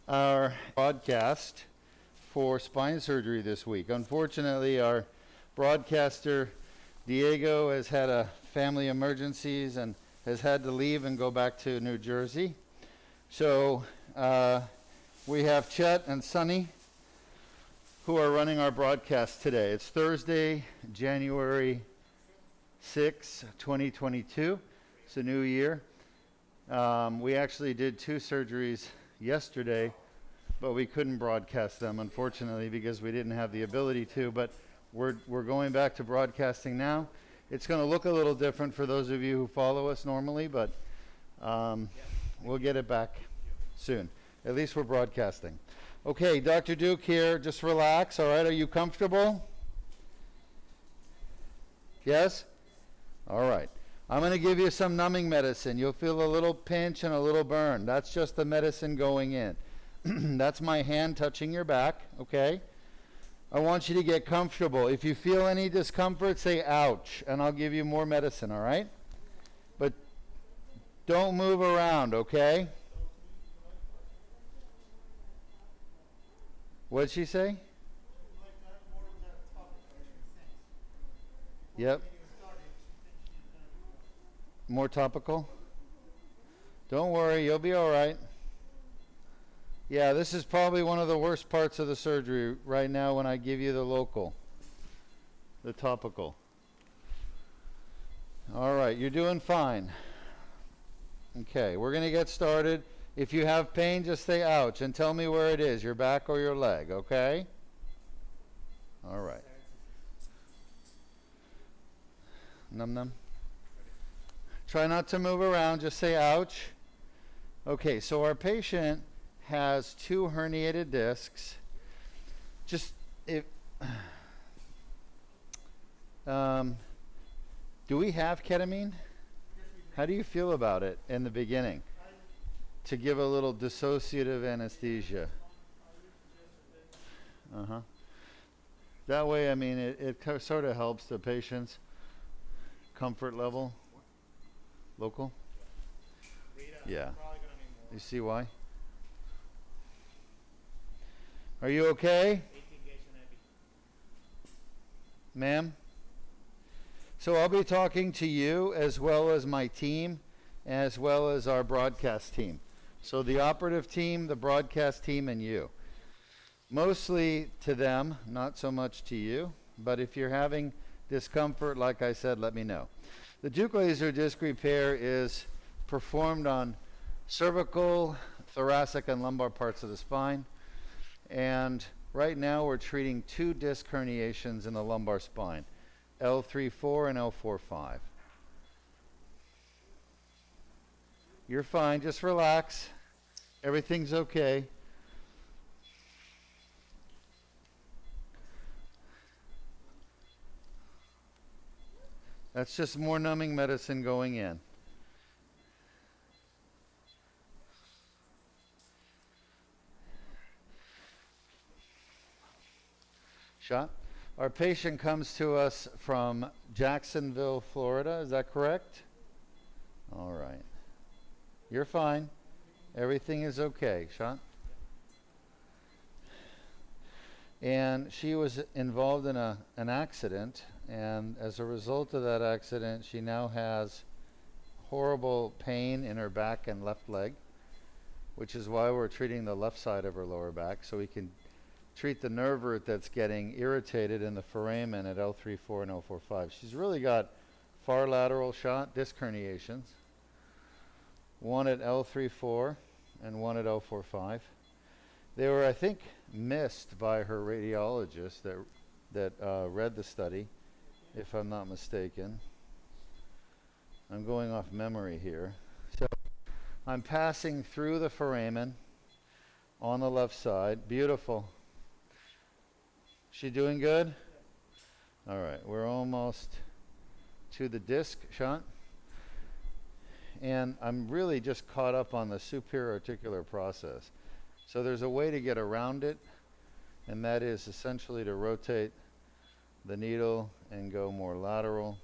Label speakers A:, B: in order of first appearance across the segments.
A: our broadcast for spine surgery this week. Unfortunately, our broadcaster Diego has had a family emergencies and has had to leave and go back to New Jersey. So we have Chet and Sunny who are running our broadcast today. It's Thursday, January 6, 2022. It's a new year. We actually did 2 surgeries yesterday, but we couldn't broadcast them, unfortunately, because we didn't have the ability to. But we're going back to broadcasting now. It's going to look a little different for those of you who follow us normally, but we'll get it back soon. At least we're broadcasting. Okay, Dr. Duke here. Just relax, all right? Are you comfortable? Yes? All right. I'm going to give you some numbing medicine. You'll feel a little pinch and a little burn. That's just the medicine going in. That's my hand touching your back, okay? I want you to get comfortable. If you feel any discomfort, say ouch, and I'll give you more medicine, all right? But don't move around, okay? What'd she say? Yep. More topical? Don't worry, you'll be all right. Yeah, this is probably one of the worst parts of the surgery right now when I give you the local, the topical. All right, you're doing fine. Okay, we're going to get started. If you have pain, just say ouch and tell me where it is, your back or your leg, okay? All right. Num num. Try not to move around, just say ouch. Okay, so our patient has 2 herniated discs. Just if do we have ketamine? How do you feel about it in the beginning? To give a little dissociative anesthesia. That way, I mean, it sort of helps the patient's comfort level. Local? Yeah. You see why? Are you okay? Ma'am? So I'll be talking to you as well as my team, as well as our broadcast team. So the operative team, the broadcast team, and you. Mostly to them, not so much to you. But if you're having discomfort, like I said, let me know. The Duke laser disc repair is performed on cervical, thoracic, and lumbar parts of the spine. And right now we're treating 2 disc herniations in the lumbar spine, L3-4 and L4-5. You're fine, just relax. Everything's okay. That's just more numbing medicine going in. Shot. Our patient comes to us from Jacksonville, Florida. Is that correct? All right. You're fine. Everything is okay. Shot. And she was involved in an accident, and as a result of that accident, she now has horrible pain in her back and left leg, which is why we're treating the left side of her lower back, so we can treat the nerve root that's getting irritated in the foramen at L3-4 and L4-5. She's really got far lateral shot disc herniations, one at L3-4 and one at L4-5. They were, I think, missed by her radiologist that read the study, if I'm not mistaken. I'm going off memory here. So I'm passing through the foramen on the left side. Beautiful. She doing good? All right, we're almost to the disc shot. And I'm really just caught up on the superior articular process. So there's a way to get around it, and that is essentially to rotate the needle and go more lateral.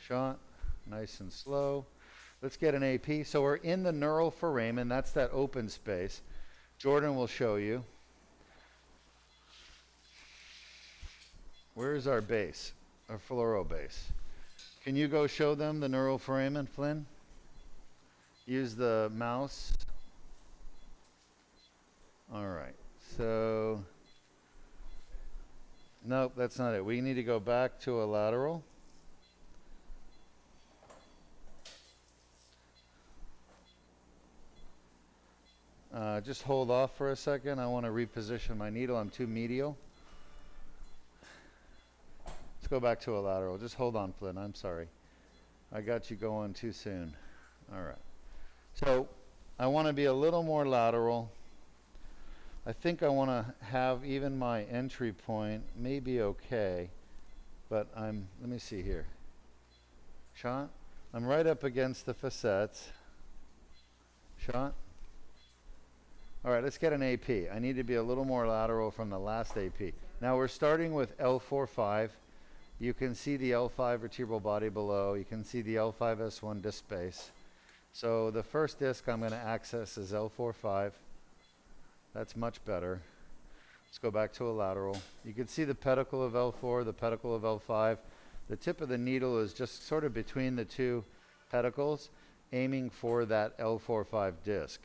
A: Shot, nice and slow. Let's get an AP. So we're in the neural foramen. That's that open space. Jordan will show you. Where is our base? Our fluoro base. Can you go show them the neural foramen, Flynn? Use the mouse. All right. So, nope, that's not it. We need to go back to a lateral. Just hold off for a second. I want to reposition my needle. I'm too medial. Let's go back to a lateral. Just hold on, Flynn. I'm sorry. I got you going too soon. All right. So I want to be a little more lateral. I think I want to have even my entry point maybe okay, but let me see here. Shot? I'm right up against the facets. Shot? All right, let's get an AP. I need to be a little more lateral from the last AP. Now we're starting with L4-5. You can see the L5 vertebral body below. You can see the L5-S1 disc space. So the first disc I'm going to access is L4-5. That's much better. Let's go back to a lateral. You can see the pedicle of L4, the pedicle of L5. The tip of the needle is just sort of between the two pedicles, aiming for that L4-5 disc.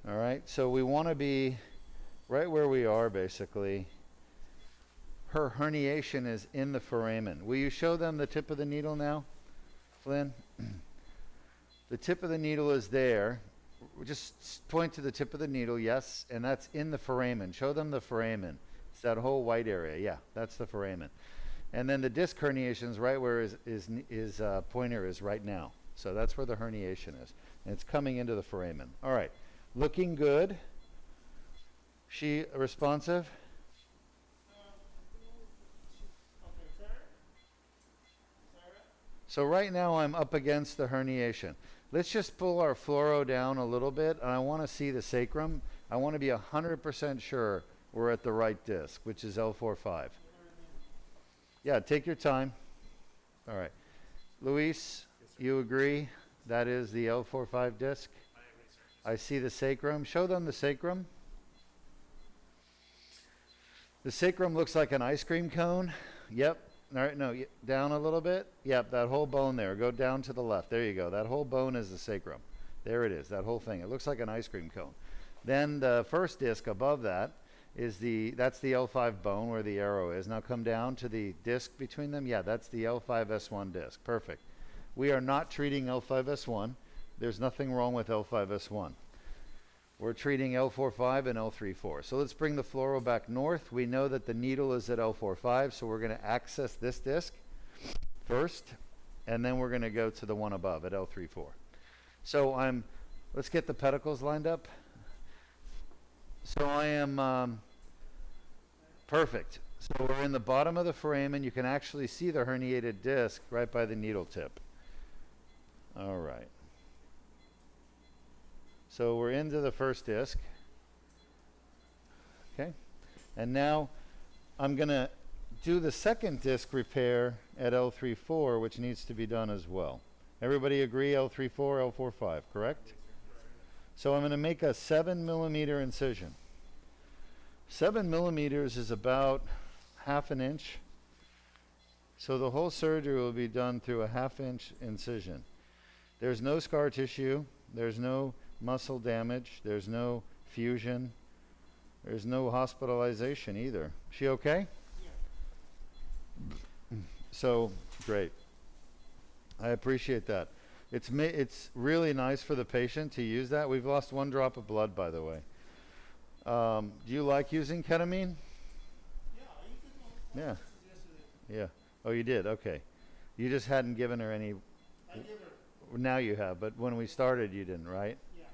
A: All right, so we want to be right where we are, basically. Her herniation is in the foramen. Will you show them the tip of the needle now, Flynn? The tip of the needle is there. Just point to the tip of the needle, yes, and that's in the foramen. Show them the foramen. It's that whole white area. Yeah, that's the foramen. And then the disc herniation is right where his pointer is right now. So that's where the herniation is. And it's coming into the foramen. All right. Looking good. She responsive? So right now I'm up against the herniation. Let's just pull our fluoro down a little bit, and I want to see the sacrum. I want to be 100% sure we're at the right disc, which is L4-5. Yeah, take your time. All right. Luis, you agree that is the L4-5 disc? I see the sacrum. Show them the sacrum. The sacrum looks like an ice cream cone. Yep. All right, no, down a little bit. Yep, that whole bone there. Go down to the left. There you go. That whole bone is the sacrum. There it is, that whole thing. It looks like an ice cream cone. Then the first disc above that is that's the L5 bone where the arrow is. Now come down to the disc between them. Yeah, that's the L5-S1 disc. Perfect. We are not treating L5-S1. There's nothing wrong with L5-S1. We're treating L4-5 and L3-4. So let's bring the fluoro back north. We know that the needle is at L4-5, so we're going to access this disc first, and then we're going to go to the one above at L3-4. So let's get the pedicles lined up. So I am perfect. So we're in the bottom of the foramen. You can actually see the herniated disc right by the needle tip. All right. So we're into the first disc. Okay. And now I'm going to do the second disc repair at L3-4, which needs to be done as well. Everybody agree L3-4, L4-5, correct? So I'm going to make a 7mm incision. 7mm is about ½ an inch. So the whole surgery will be done through a ½ inch incision. There's no scar tissue. There's no muscle damage. There's no fusion. There's no hospitalization either. She okay? Yeah. So, great. I appreciate that. It's really nice for the patient to use that. We've lost 1 drop of blood, by the way. Do you like using ketamine?
B: Yeah, I used it on
A: Yeah. Yeah. Oh, you did? Okay. You just hadn't given her any.
B: I gave her.
A: Now you have, but when we started, you didn't, right?
B: Yeah.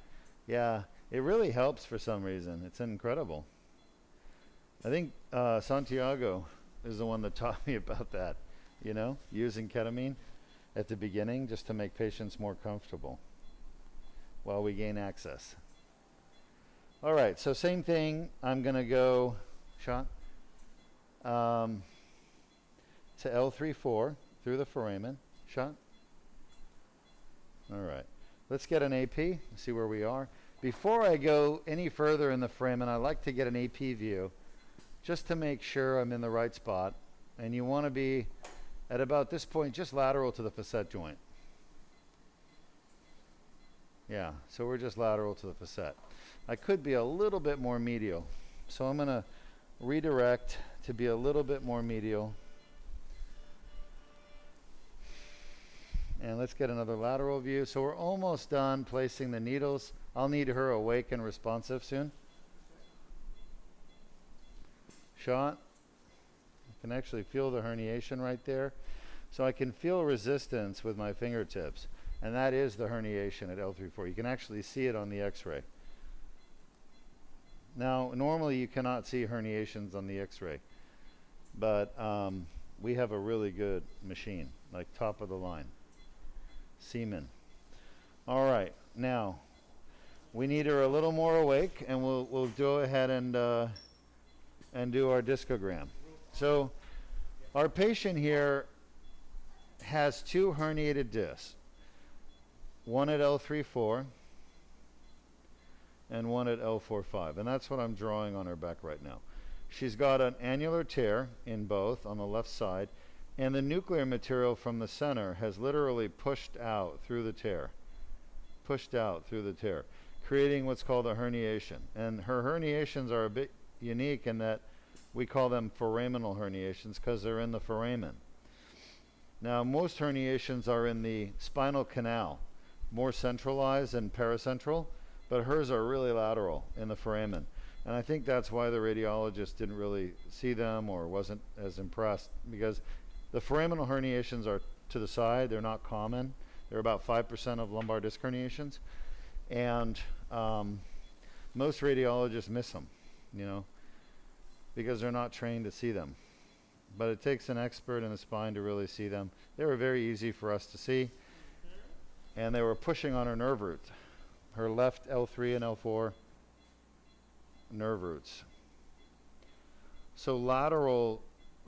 A: Yeah. It really helps for some reason. It's incredible. I think Santiago is the one that taught me about that, using ketamine at the beginning just to make patients more comfortable while we gain access. All right, so same thing. I'm going to go to L3-4 through the foramen. Shot? All right. Let's get an AP, see where we are. Before I go any further in the frame, and I like to get an AP view, just to make sure I'm in the right spot. And you want to be at about this point just lateral to the facet joint. Yeah, so we're just lateral to the facet. I could be a little bit more medial. So I'm going to redirect to be a little bit more medial. And let's get another lateral view. So we're almost done placing the needles. I'll need her awake and responsive soon. Shot. I can actually feel the herniation right there. So I can feel resistance with my fingertips. And that is the herniation at L3-4. You can actually see it on the x-ray. Now, normally you cannot see herniations on the x-ray. But we have a really good machine, like top of the line. Siemens. All right, now we need her a little more awake, and we'll go ahead and do our discogram. So our patient here has two herniated discs, one at L3-4 and one at L4-5, and that's what I'm drawing on her back right now. She's got an annular tear in both on the left side, and the nuclear material from the center has literally pushed out through the tear, creating what's called a herniation. And her herniations are a bit unique in that we call them foraminal herniations because they're in the foramen. Now, most herniations are in the spinal canal, more centralized and paracentral, but hers are really lateral in the foramen. And I think that's why the radiologist didn't really see them or wasn't as impressed, because the foraminal herniations are to the side. They're not common. They're about 5% of lumbar disc herniations. And most radiologists miss them, you know, because they're not trained to see them. But it takes an expert in the spine to really see them. They were very easy for us to see. And they were pushing on her nerve root, her left L3 and L4 nerve roots. So lateral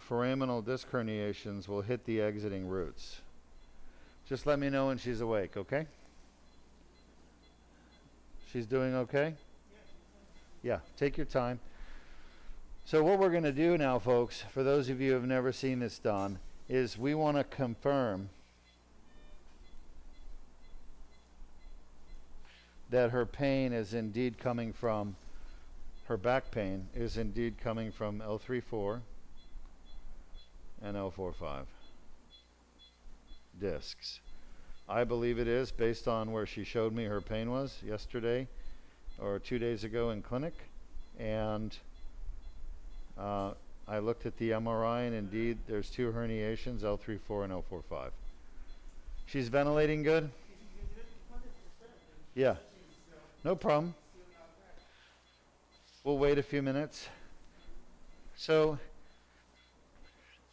A: foraminal disc herniations will hit the exiting roots. Just let me know when she's awake, okay? She's doing okay? Yeah, take your time. So what we're going to do now, folks, for those of you who have never seen this done, is we want to confirm that her pain is indeed coming from, her back pain is indeed coming from L3-4 and L4-5 discs. I believe it is, based on where she showed me her pain was yesterday or 2 days ago in clinic. And I looked at the MRI, and indeed there's two herniations, L3-4 and L4-5. She's ventilating good? Yeah, no problem. We'll wait a few minutes. So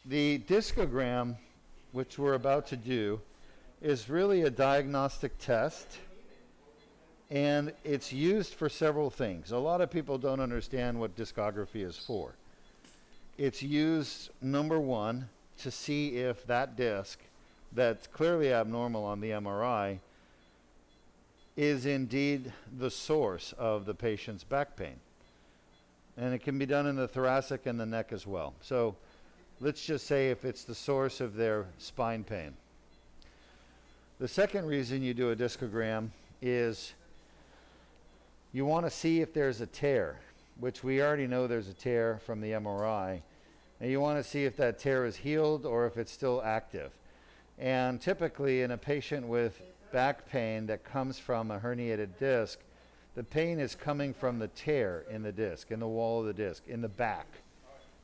A: the discogram, which we're about to do, is really a diagnostic test, and it's used for several things. A lot of people don't understand what discography is for. It's used, number one, to see if that disc that's clearly abnormal on the MRI is indeed the source of the patient's back pain. And it can be done in the thoracic and the neck as well. So let's just say if it's the source of their spine pain. The second reason you do a discogram is you want to see if there's a tear, which we already know there's a tear from the MRI. And you want to see if that tear is healed or if it's still active. And typically in a patient with back pain that comes from a herniated disc, the pain is coming from the tear in the disc, in the wall of the disc, in the back.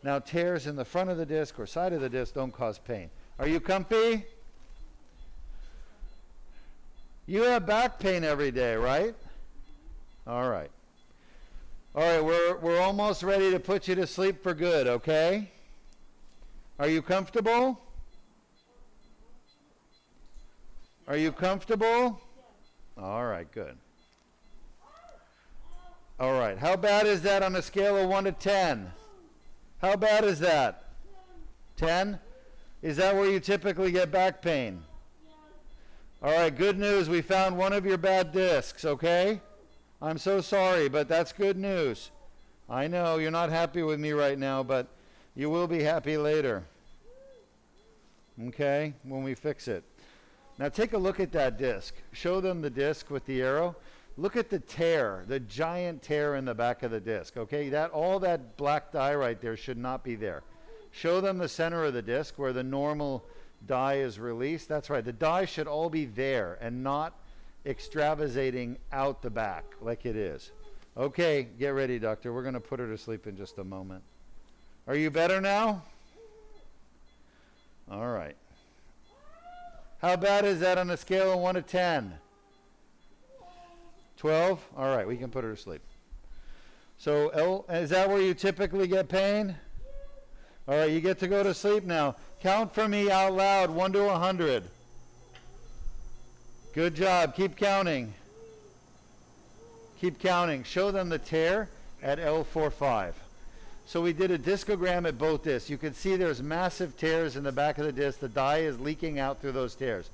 A: Now, tears in the front of the disc or side of the disc don't cause pain. Are you comfy? You have back pain every day, right? All right. All right, we're almost ready to put you to sleep for good, okay? Are you comfortable? Are you comfortable? All right, good. All right, how bad is that on a scale of 1 to 10? How bad is that? 10? Is that where you typically get back pain? All right, good news. We found one of your bad discs, okay? I'm so sorry, but that's good news. I know you're not happy with me right now, but you will be happy later. Okay, when we fix it. Now take a look at that disc. Show them the disc with the arrow. Look at the tear, the giant tear in the back of the disc, okay? All that black dye right there should not be there. Show them the center of the disc where the normal dye is released. That's right, the dye should all be there and not extravasating out the back like it is. Okay, get ready, doctor. We're going to put her to sleep in just a moment. Are you better now? All right. How bad is that on a scale of 1 to 10? 12? All right, we can put her to sleep. So, is that where you typically get pain? All right, you get to go to sleep now. Count for me out loud, 1 to 100. Good job. Keep counting. Keep counting. Show them the tear at L4-5. So we did a discogram at both discs. You can see there's massive tears in the back of the disc. The dye is leaking out through those tears.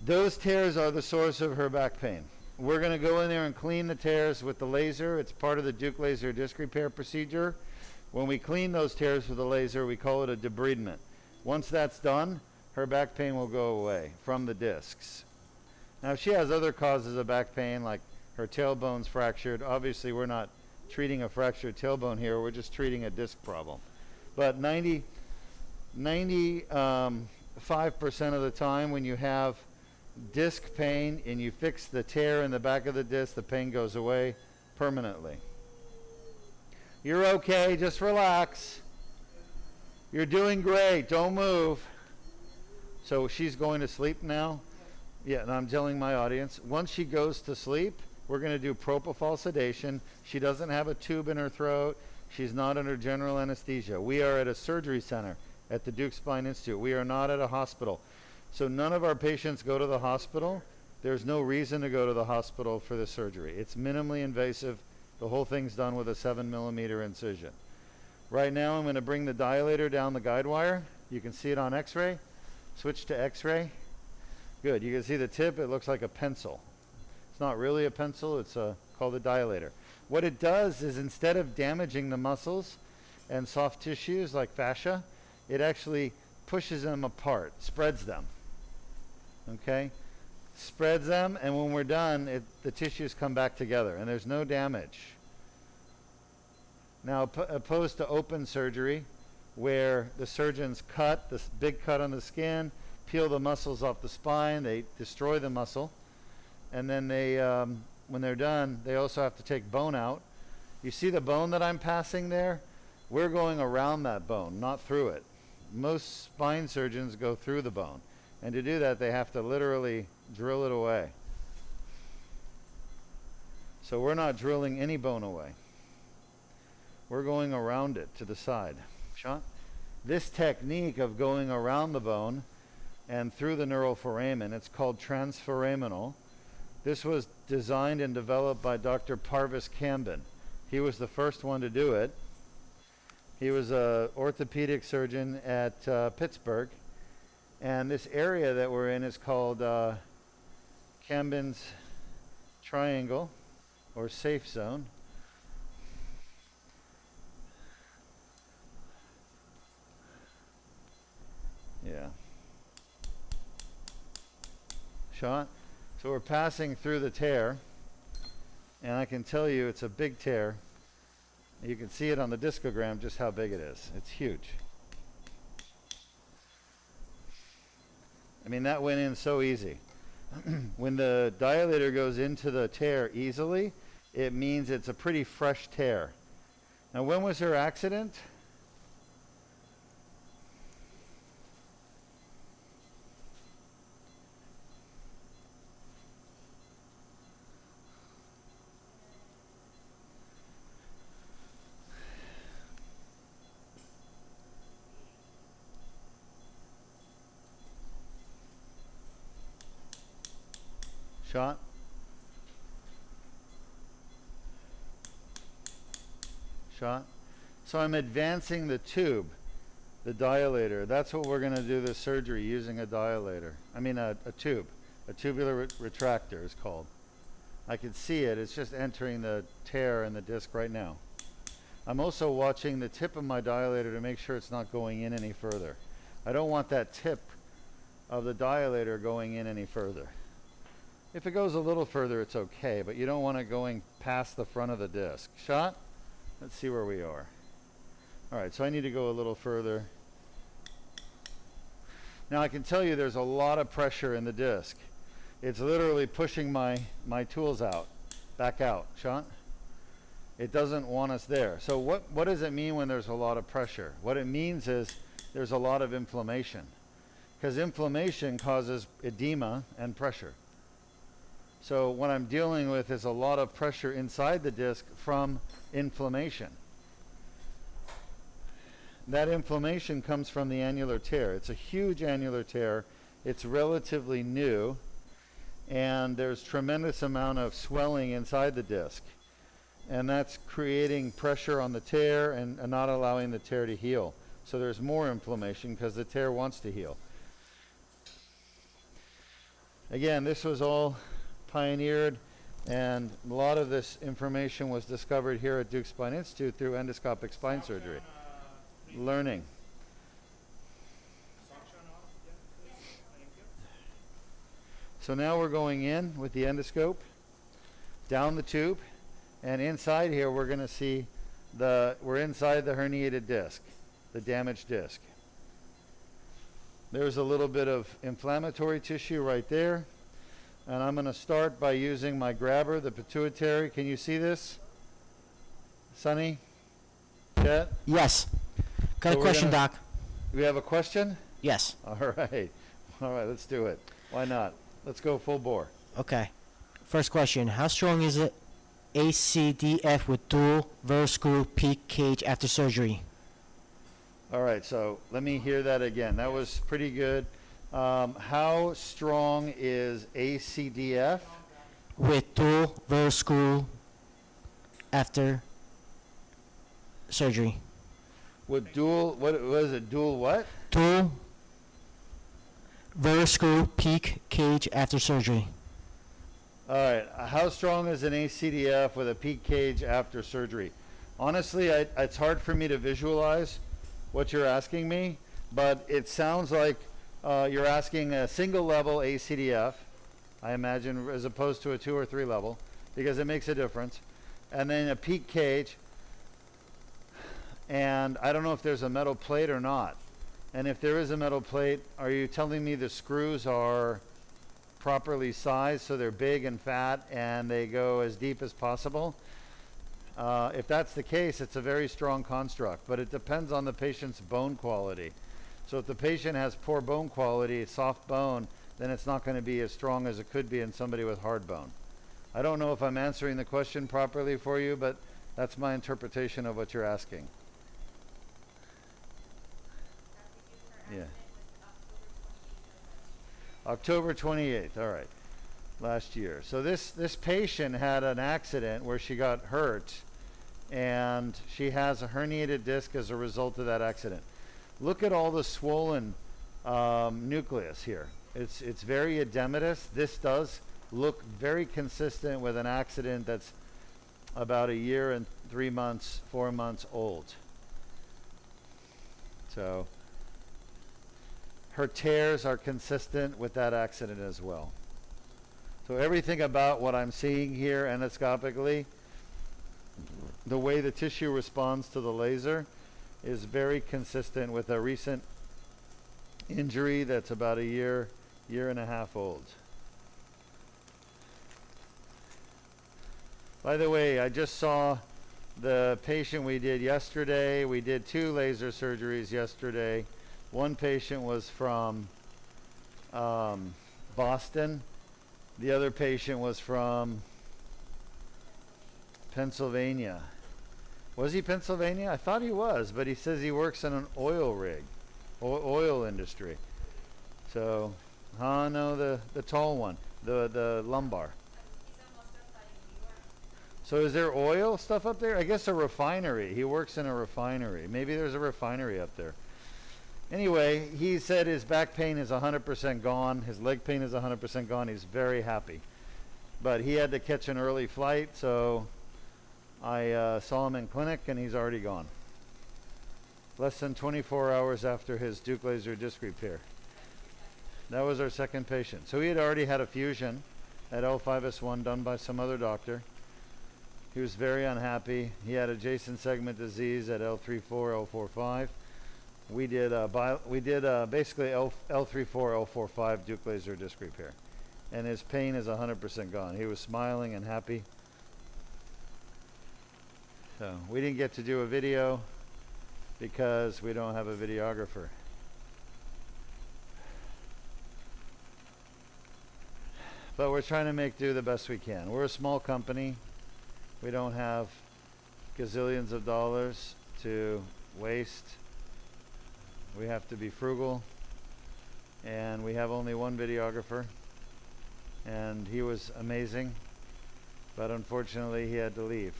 A: Those tears are the source of her back pain. We're going to go in there and clean the tears with the laser. It's part of the Duke laser disc repair procedure. When we clean those tears with the laser, we call it a debridement. Once that's done, her back pain will go away from the discs. Now, if she has other causes of back pain, like her tailbone's fractured, obviously we're not treating a fractured tailbone here, we're just treating a disc problem. But 95% of the time when you have disc pain and you fix the tear in the back of the disc, the pain goes away permanently. You're okay, just relax. You're doing great, don't move. So she's going to sleep now? Yeah, and I'm telling my audience, once she goes to sleep, we're going to do propofol sedation. She doesn't have a tube in her throat. She's not under general anesthesia. We are at a surgery center at the Duke Spine Institute. We are not at a hospital. So none of our patients go to the hospital. There's no reason to go to the hospital for the surgery. It's minimally invasive. The whole thing's done with a 7mm incision. Right now I'm going to bring the dilator down the guide wire. You can see it on x-ray. Switch to x-ray. Good. You can see the tip. It looks like a pencil. It's not really a pencil. It's called a dilator. What it does is instead of damaging the muscles and soft tissues like fascia, it actually pushes them apart, spreads them. Okay? Spreads them, and when we're done, the tissues come back together, and there's no damage. Now, opposed to open surgery, where the surgeons cut this big cut on the skin, peel the muscles off the spine, they destroy the muscle, and then they, when they're done, they also have to take bone out. You see the bone that I'm passing there? We're going around that bone, not through it. Most spine surgeons go through the bone, and to do that, they have to literally drill it away. So we're not drilling any bone away. We're going around it to the side. Sean? This technique of going around the bone and through the neural foramen, it's called transforaminal. This was designed and developed by Dr. Parvis Camden. He was the first one to do it. He was an orthopedic surgeon at Pittsburgh. And this area that we're in is called Camden's Triangle, or safe zone. Yeah. Shot. So we're passing through the tear, and I can tell you it's a big tear. You can see it on the discogram just how big it is. It's huge. I mean, that went in so easy. When the dilator goes into the tear easily, it means it's a pretty fresh tear. Now, when was her accident? Shot. Shot. So I'm advancing the tube. The dilator. That's what we're going to do this surgery using a dilator. I mean a tube. A tubular retractor is called. I can see it. It's just entering the tear in the disc right now. I'm also watching the tip of my dilator to make sure it's not going in any further. I don't want that tip of the dilator going in any further. If it goes a little further, it's okay, but you don't want it going past the front of the disc. Shot? Let's see where we are. All right, so I need to go a little further. Now I can tell you there's a lot of pressure in the disc. It's literally pushing my tools out, back out. Shot? It doesn't want us there. So what does it mean when there's a lot of pressure? What it means is there's a lot of inflammation, because inflammation causes edema and pressure. So what I'm dealing with is a lot of pressure inside the disc from inflammation. That inflammation comes from the annular tear. It's a huge annular tear. It's relatively new, and there's tremendous amount of swelling inside the disc. And that's creating pressure on the tear and not allowing the tear to heal. So there's more inflammation because the tear wants to heal. Again, this was all pioneered, and a lot of this information was discovered here at Duke Spine Institute through endoscopic spine surgery. Learning. So now we're going in with the endoscope, down the tube, and inside here we're going to see we're inside the herniated disc, the damaged disc. There's a little bit of inflammatory tissue right there. And I'm going to start by using my grabber, the pituitary. Can you see this? Sonny? Chet?
C: Yes. Got
A: So
C: a
A: we're
C: question,
A: gonna-
C: Doc.
A: Do we have a question?
C: Yes.
A: All right. All right, let's do it. Why not? Let's go full bore.
C: Okay. First question. How strong is it ACDF with dual vertical peak cage after surgery?
A: All right, so let me hear that again. That was pretty good. How strong is ACDF?
C: With dual vertical after surgery.
A: With dual, what was it, dual what?
C: Dual vertical peak cage after surgery.
A: All right, how strong is an ACDF with a peak cage after surgery? Honestly, it's hard for me to visualize what you're asking me, but it sounds like you're asking a single level ACDF, I imagine, as opposed to a 2 or 3 level, because it makes a difference. And then a peak cage, and I don't know if there's a metal plate or not. And if there is a metal plate, are you telling me the screws are properly sized so they're big and fat and they go as deep as possible? If that's the case, it's a very strong construct, but it depends on the patient's bone quality. So if the patient has poor bone quality, soft bone, then it's not going to be as strong as it could be in somebody with hard bone. I don't know if I'm answering the question properly for you, but that's my interpretation of what you're asking. Yeah. October 28th, all right, last year. So this patient had an accident where she got hurt, and she has a herniated disc as a result of that accident. Look at all the swollen nucleus here. It's very edematous. This does look very consistent with an accident that's about 1 year and 3 months, 4 months old. So her tears are consistent with that accident as well. So everything about what I'm seeing here endoscopically, the way the tissue responds to the laser, is very consistent with a recent injury that's about 1 year, 1.5 years old. By the way, I just saw the patient we did yesterday. We did 2 laser surgeries yesterday. One patient was from Boston. The other patient was from Pennsylvania. Was he Pennsylvania? I thought he was, but he says he works in an oil rig, oil industry. So, no, the tall one, the lumbar. So is there oil stuff up there? I guess a refinery. He works in a refinery. Maybe there's a refinery up there. Anyway, he said his back pain is 100% gone. His leg pain is 100% gone. He's very happy. But he had to catch an early flight, so I saw him in clinic, and he's already gone. Less than 24 hours after his Duke laser disc repair. That was our second patient. So he had already had a fusion at L5-S1 done by some other doctor. He was very unhappy. He had adjacent segment disease at L3-4, L4-5. We did basically L3-4, L4-5 Duke laser disc repair. And his pain is 100% gone. He was smiling and happy. So we didn't get to do a video because we don't have a videographer. But we're trying to do the best we can. We're a small company. We don't have gazillions of dollars to waste. We have to be frugal. And we have only one videographer. And he was amazing. But unfortunately, he had to leave.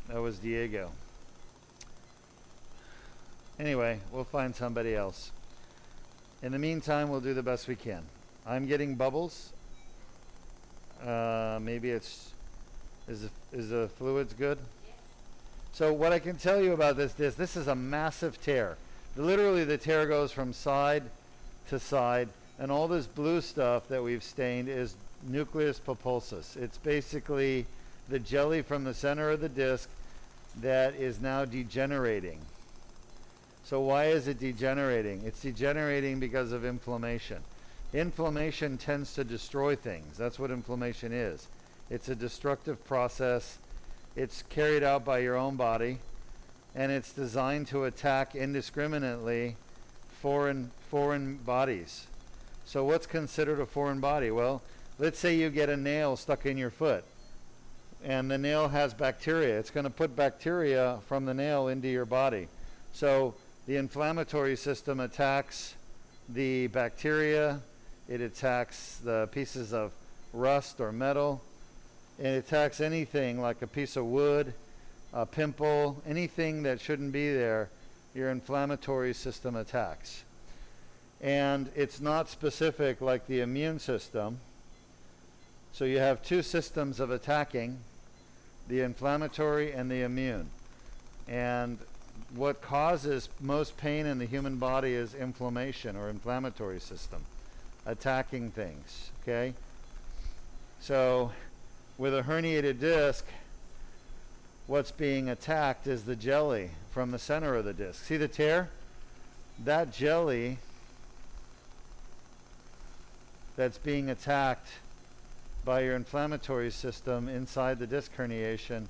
A: That was Diego. Anyway, we'll find somebody else. In the meantime, we'll do the best we can. I'm getting bubbles. Maybe is the fluids good? So what I can tell you about this is a massive tear. Literally the tear goes from side to side, and all this blue stuff that we've stained is nucleus pulposus. It's basically the jelly from the center of the disc that is now degenerating. So why is it degenerating? It's degenerating because of inflammation. Inflammation tends to destroy things. That's what inflammation is. It's a destructive process. It's carried out by your own body, and it's designed to attack indiscriminately foreign bodies. So what's considered a foreign body? Well, let's say you get a nail stuck in your foot, and the nail has bacteria. It's going to put bacteria from the nail into your body. So the inflammatory system attacks the bacteria. It attacks the pieces of rust or metal. It attacks anything like a piece of wood, a pimple, anything that shouldn't be there, your inflammatory system attacks. And it's not specific like the immune system. So you have two systems of attacking, the inflammatory and the immune. And what causes most pain in the human body is inflammation or inflammatory system attacking things, okay? So with a herniated disc, what's being attacked is the jelly from the center of the disc. See the tear? That jelly that's being attacked by your inflammatory system inside the disc herniation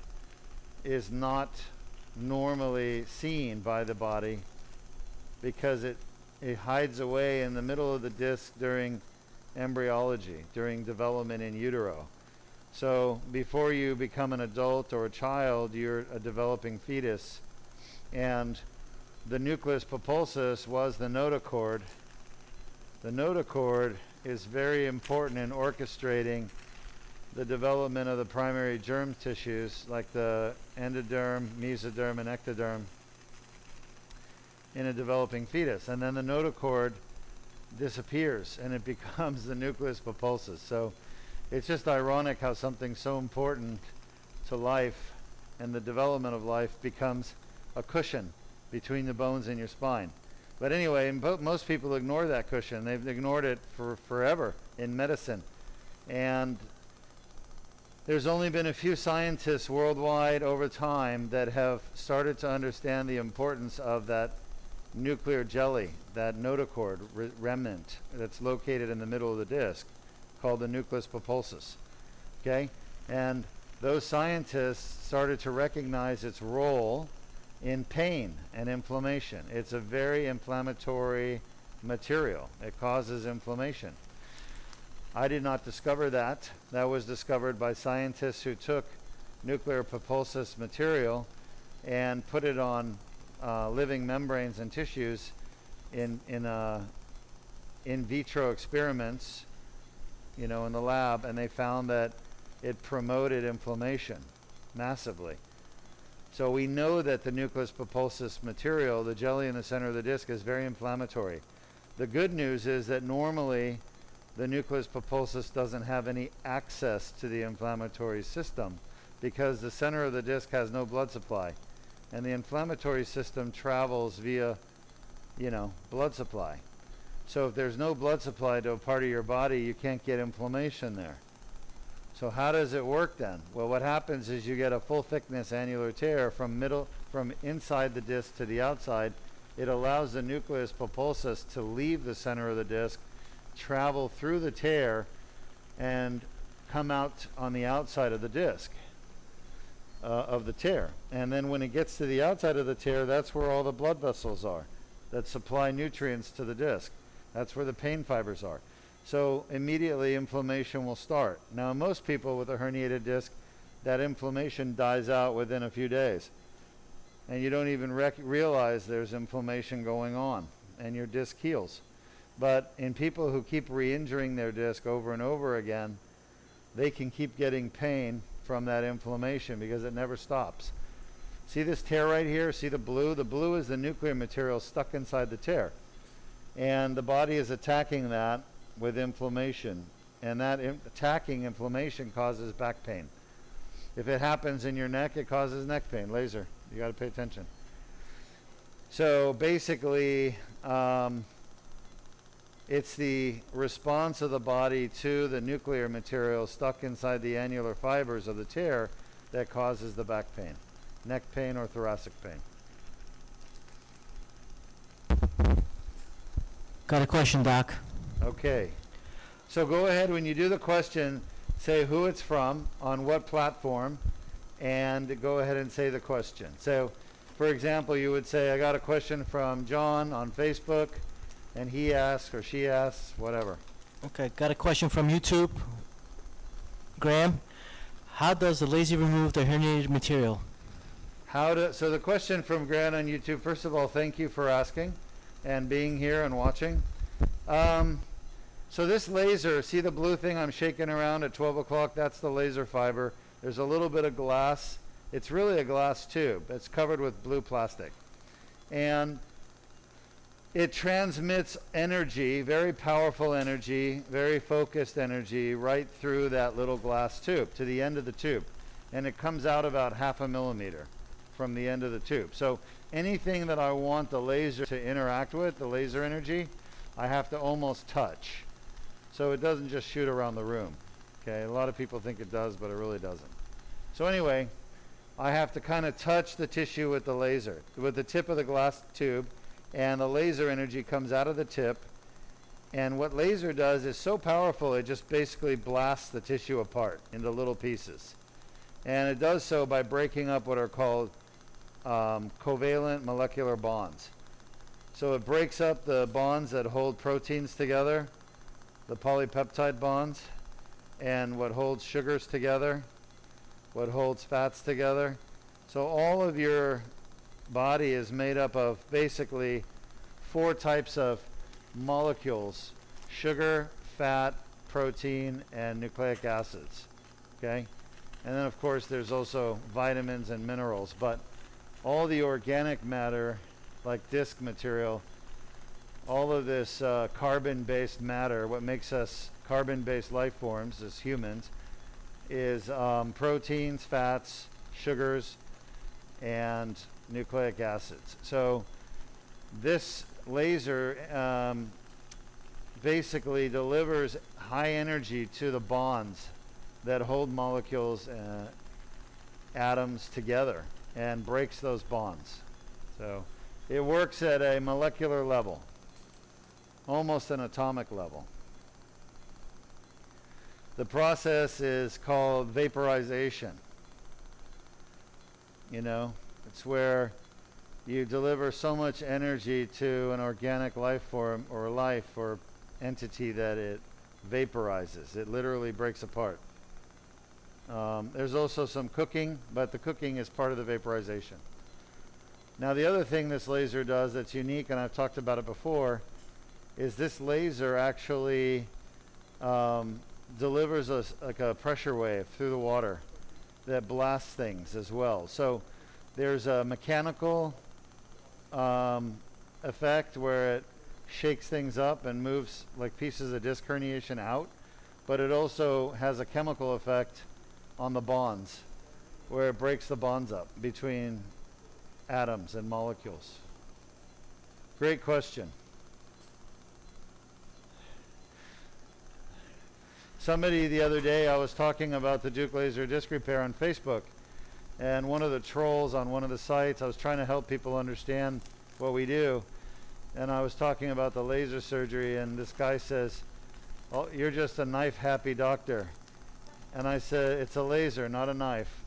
A: is not normally seen by the body because it hides away in the middle of the disc during embryology, during development in utero. So before you become an adult or a child, you're a developing fetus, and the nucleus pulposus was the notochord. The notochord is very important in orchestrating the development of the primary germ tissues like the endoderm, mesoderm, and ectoderm in a developing fetus. And then the notochord disappears and it becomes the nucleus pulposus. So it's just ironic how something so important to life and the development of life becomes a cushion between the bones in your spine. But anyway, most people ignore that cushion. They've ignored it for forever in medicine. And there's only been a few scientists worldwide over time that have started to understand the importance of that nuclear jelly, that notochord remnant that's located in the middle of the disc, called the nucleus pulposus. Okay? And those scientists started to recognize its role in pain and inflammation. It's a very inflammatory material. It causes inflammation. I did not discover that. That was discovered by scientists who took nuclear pulposus material and put it on living membranes and tissues in vitro experiments, in the lab, and they found that it promoted inflammation massively. So we know that the nucleus pulposus material, the jelly in the center of the disc, is very inflammatory. The good news is that normally the nucleus pulposus doesn't have any access to the inflammatory system because the center of the disc has no blood supply. And the inflammatory system travels via, blood supply. So if there's no blood supply to a part of your body, you can't get inflammation there. So how does it work then? Well, what happens is you get a full thickness annular tear from inside the disc to the outside. It allows the nucleus pulposus to leave the center of the disc, travel through the tear, and come out on the outside of the disc of the tear. And then when it gets to the outside of the tear, that's where all the blood vessels are that supply nutrients to the disc. That's where the pain fibers are. So immediately inflammation will start. Now, in most people with a herniated disc, that inflammation dies out within a few days. And you don't even realize there's inflammation going on, and your disc heals. But in people who keep re-injuring their disc over and over again, they can keep getting pain from that inflammation because it never stops. See this tear right here? See the blue? The blue is the nuclear material stuck inside the tear. And the body is attacking that with inflammation. And that attacking inflammation causes back pain. If it happens in your neck, it causes neck pain. Laser. You got to pay attention. So basically, it's the response of the body to the nuclear material stuck inside the annular fibers of the tear that causes the back pain, neck pain or thoracic pain.
C: Got a question, Doc.
A: Okay. So go ahead, when you do the question, say who it's from, on what platform, and go ahead and say the question. So, for example, you would say, I got a question from John on Facebook, and he asks, or she asks, whatever.
C: Okay, got a question from YouTube. Graham, how does the laser remove the herniated material?
A: So the question from Grant on YouTube, first of all, thank you for asking and being here and watching. So this laser, see the blue thing I'm shaking around at 12 o'clock? That's the laser fiber. There's a little bit of glass. It's really a glass tube. It's covered with blue plastic. And it transmits energy, very powerful energy, very focused energy, right through that little glass tube to the end of the tube. And it comes out about 0.5 millimeter from the end of the tube. So anything that I want the laser to interact with, the laser energy, I have to almost touch. So it doesn't just shoot around the room. Okay, a lot of people think it does, but it really doesn't. So anyway, I have to kind of touch the tissue with the laser, with the tip of the glass tube, and the laser energy comes out of the tip. And what laser does is so powerful, it just basically blasts the tissue apart into little pieces. And it does so by breaking up what are called covalent molecular bonds. So it breaks up the bonds that hold proteins together, the polypeptide bonds, and what holds sugars together, what holds fats together. So all of your body is made up of basically 4 types of molecules: sugar, fat, protein, and nucleic acids. Okay? And then of course there's also vitamins and minerals, but all the organic matter, like disc material, all of this carbon-based matter, what makes us carbon-based life forms as humans, is proteins, fats, sugars, and nucleic acids. So this laser basically delivers high energy to the bonds that hold molecules, atoms together, and breaks those bonds. So it works at a molecular level, almost an atomic level. The process is called vaporization. It's where you deliver so much energy to an organic life form or life or entity that it vaporizes. It literally breaks apart. There's also some cooking, but the cooking is part of the vaporization. Now the other thing this laser does that's unique, and I've talked about it before, is this laser actually delivers like a pressure wave through the water that blasts things as well. So there's a mechanical effect where it shakes things up and moves like pieces of disc herniation out, but it also has a chemical effect on the bonds where it breaks the bonds up between atoms and molecules. Great question. Somebody the other day, I was talking about the Duke laser disc repair on Facebook, and one of the trolls on one of the sites, I was trying to help people understand what we do, and I was talking about the laser surgery, and this guy says, "Oh, you're just a knife happy doctor." And I said, "It's a laser, not a knife."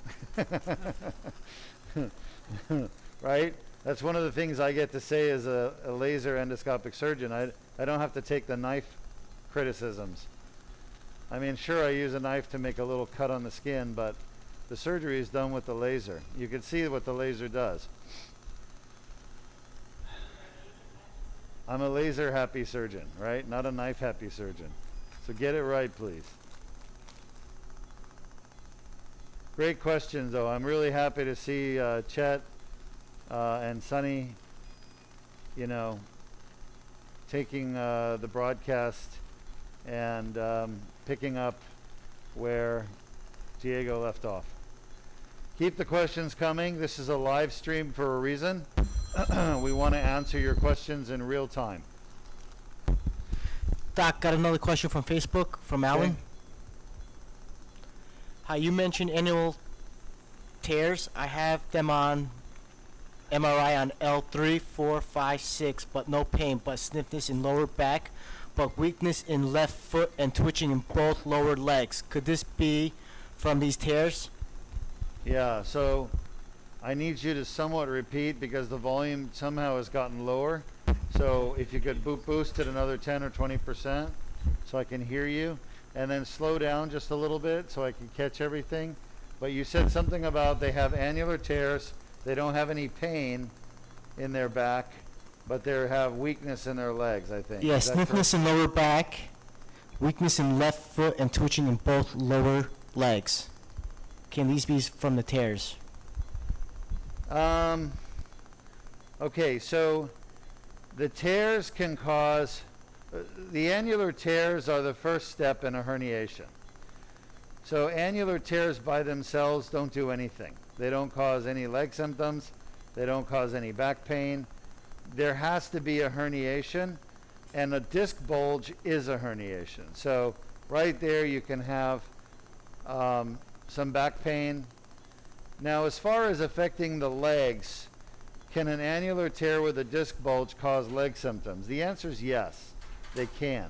A: Right? That's one of the things I get to say as a laser endoscopic surgeon. I don't have to take the knife criticisms. I mean, sure, I use a knife to make a little cut on the skin, but the surgery is done with the laser. You can see what the laser does. I'm a laser happy surgeon, right? Not a knife happy surgeon. So get it right, please. Great questions, though. I'm really happy to see Chet and Sunny, you know, taking the broadcast and picking up where Diego left off. Keep the questions coming. This is a live stream for a reason. We want to answer your questions in real time.
C: Doc, got another question from Facebook from Alan.
A: Okay.
C: Hi, you mentioned annual tears. I have them on MRI on L3, 4, 5, 6, but no pain, but stiffness in lower back, but weakness in left foot and twitching in both lower legs. Could this be from these tears?
A: Yeah, so I need you to somewhat repeat because the volume somehow has gotten lower. So if you could boost it another 10 or 20% so I can hear you, and then slow down just a little bit so I can catch everything. But you said something about they have annular tears, they don't have any pain in their back, but they have weakness in their legs, I think.
C: Yes,
A: Is that
C: stiffness in lower back, weakness in left foot, and twitching in both lower legs. Can these be from the tears?
A: Okay, so the tears can cause, the annular tears are the first step in a herniation. So annular tears by themselves don't do anything. They don't cause any leg symptoms. They don't cause any back pain. There has to be a herniation, and a disc bulge is a herniation. So right there you can have some back pain. Now, as far as affecting the legs, can an annular tear with a disc bulge cause leg symptoms? The answer is yes, they can.